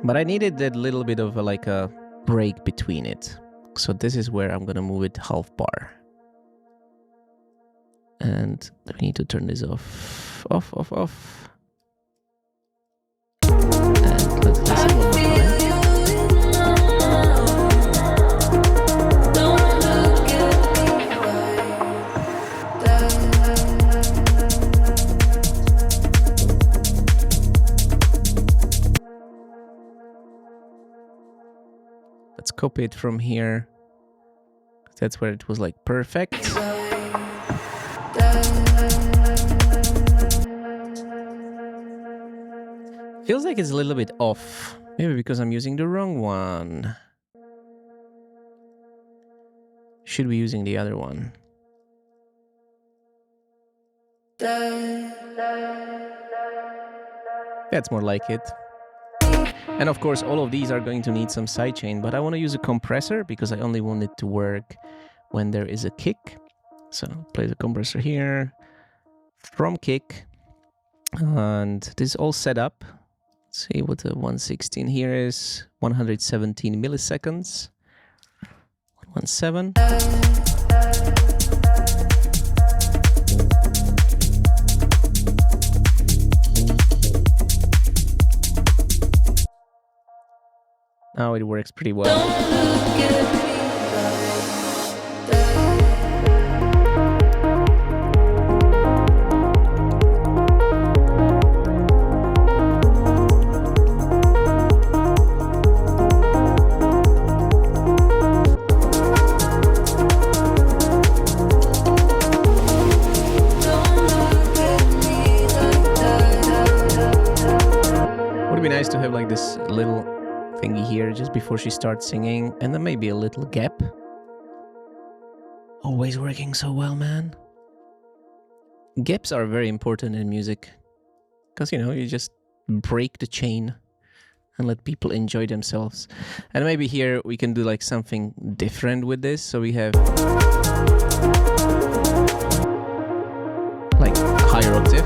S1: But I needed that little bit of like a break between it. So this is where I'm gonna move it half bar. And we need to turn this off. And let's listen one more time. Let's copy it from here. That's where it was like perfect. Feels like it's a little bit off. Maybe because I'm using the wrong one. Should be using the other one. That's more like it. And of course, all of these are going to need some sidechain, but I want to use a compressor because I only want it to work when there is a kick. So play the compressor here from kick. And this is all set up. Let's see what the 116 here is. 117 milliseconds. 117. Now it works pretty well. Would be nice to have like this little thingy here just before she starts singing, and then maybe a little gap. Always working so well, man. Gaps are very important in music because, you know, you just break the chain and let people enjoy themselves. And maybe here we can do like something different with this. So we have like higher octave.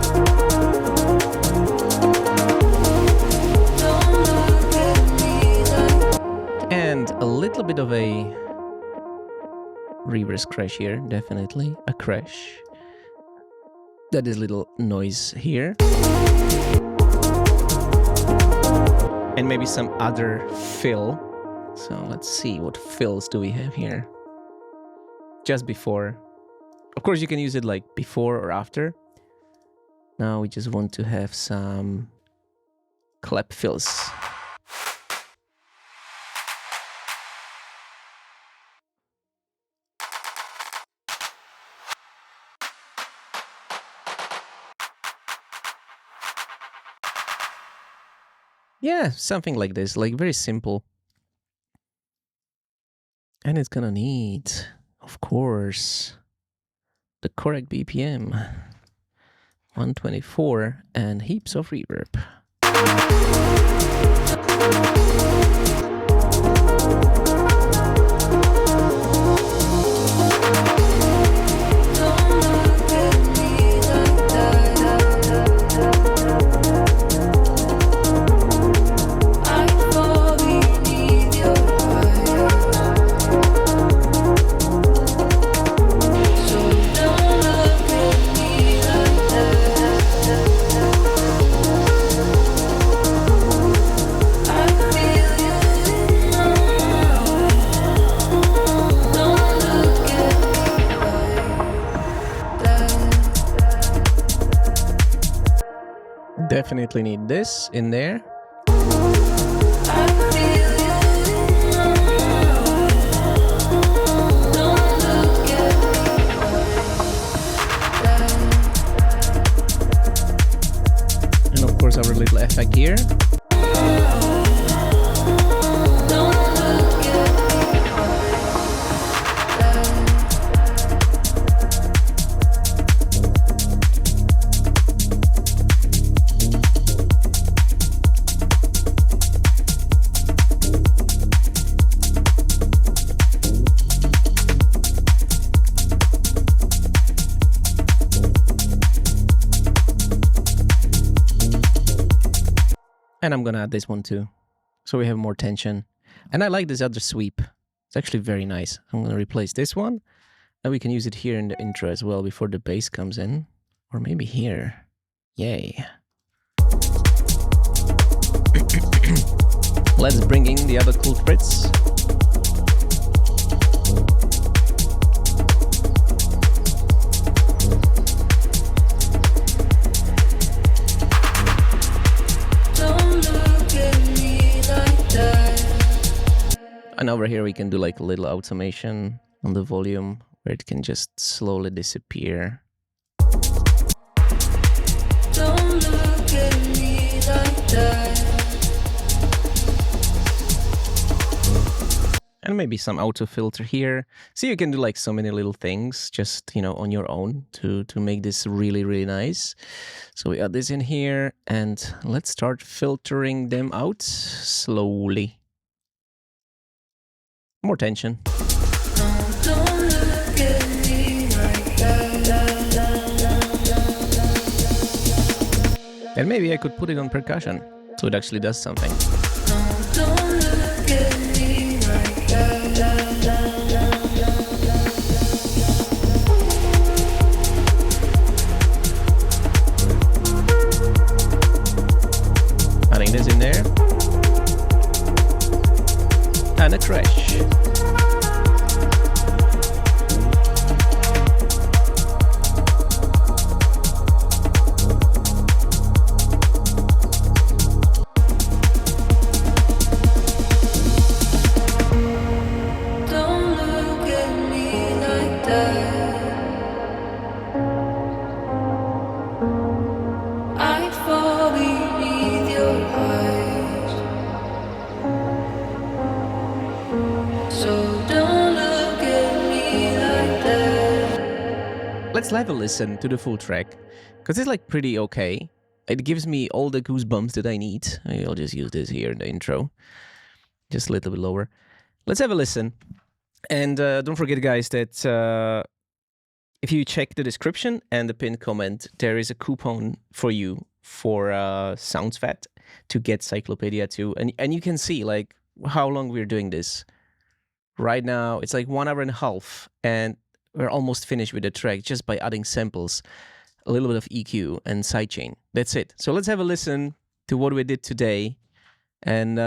S1: And a little bit of a reverse crash here, definitely a crash. That is little noise here. And maybe some other fill. So let's see, what fills do we have here? Just before. Of course you can use it like before or after. Now we just want to have some clap fills. Yeah, something like this, like very simple. And it's gonna need, of course, the correct BPM. 124 and heaps of reverb. Definitely need this in there. And of course our little effect here. And I'm gonna add this one too, so we have more tension. And I like this other sweep. It's actually very nice. I'm gonna replace this one, and we can use it here in the intro as well before the bass comes in. Or maybe here. Yay. Let's bring in the other culprits. And over here we can do like a little automation on the volume where it can just slowly disappear. Don't look at me like that. And maybe some auto filter here. So you can do like so many little things just, you know, on your own to make this really, really nice. So we add this in here and let's start filtering them out slowly. More tension. And maybe I could put it on percussion, so it actually does something. Adding this in there. And a crash. Let's have a listen to the full track, because it's like pretty okay. It gives me all the goosebumps that I need. I'll just use this here in the intro, just a little bit lower. Let's have a listen. And don't forget, guys, that if you check the description and the pinned comment, there is a coupon for you for SoundsPhat to get Cyclopedia Two. And you can see like how long we're doing this. Right now, it's like 1 hour and a half, and we're almost finished with the track just by adding samples, a little bit of EQ and sidechain. That's it. So let's have a listen to what we did today. And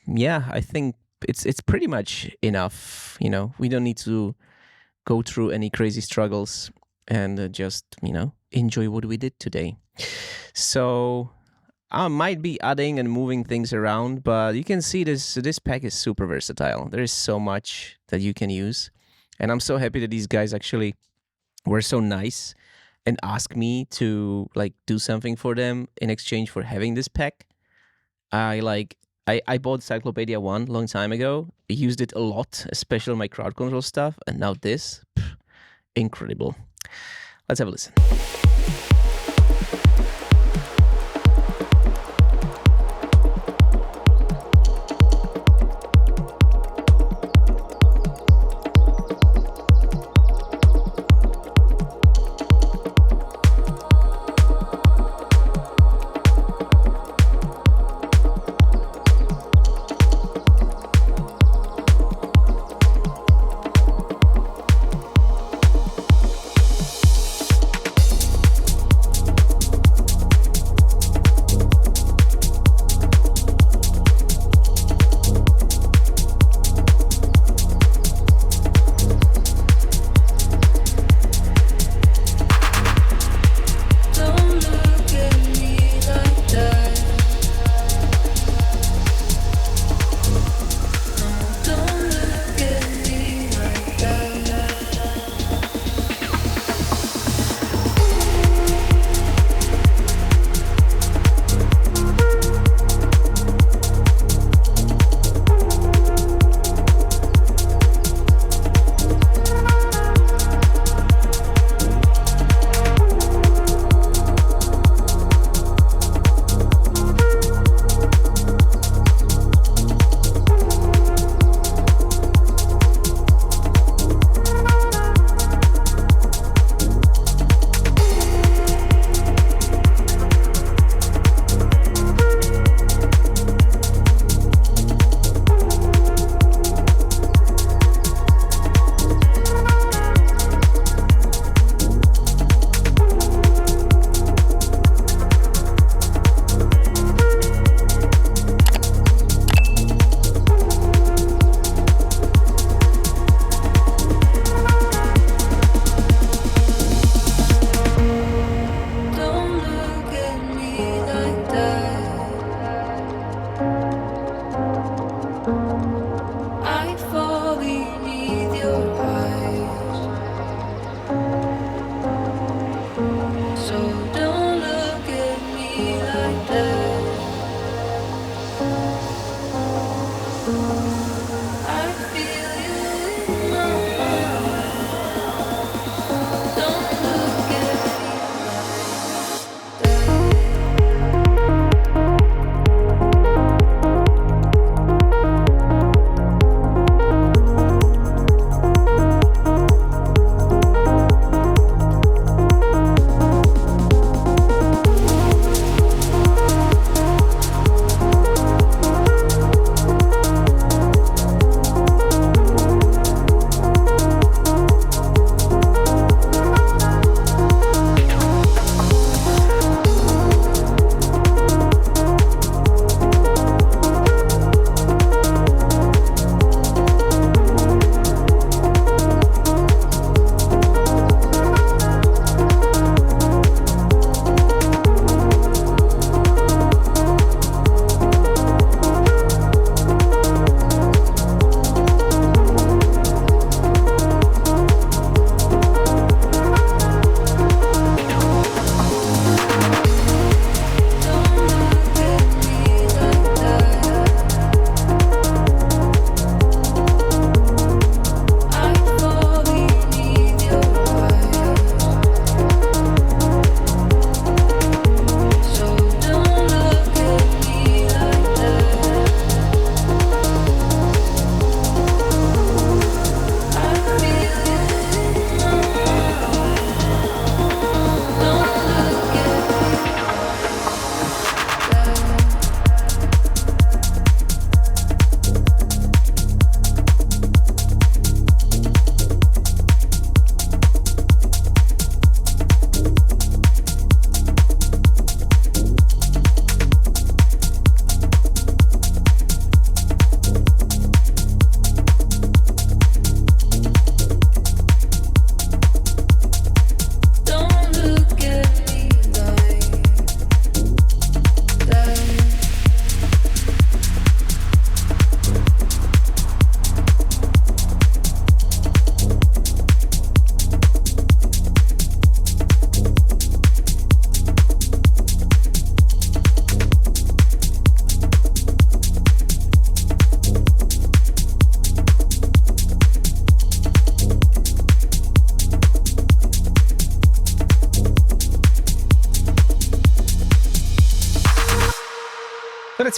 S1: yeah, I think it's pretty much enough. You know, we don't need to go through any crazy struggles and just, you know, enjoy what we did today. So I might be adding and moving things around, but you can see this pack is super versatile. There is so much that you can use. And I'm so happy that these guys actually were so nice and asked me to like do something for them in exchange for having this pack. I bought Cyclopedia 1 long time ago. I used it a lot, especially my crowd control stuff. And now this, incredible. Let's have a listen.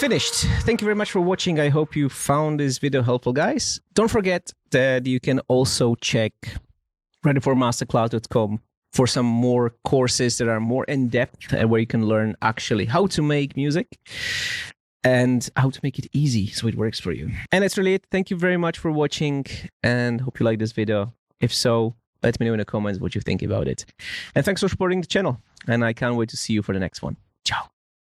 S1: it's finished. Thank you very much for watching. I hope you found this video helpful, guys. Don't forget that you can also check readyformasterclass.com for some more courses that are more in-depth and where you can learn actually how to make music and how to make it easy so it works for you. And that's really it. Thank you very much for watching and hope you like this video. If so, let me know in the comments what you think about it. And thanks for supporting the channel. And I can't wait to see you for the next one. Ciao.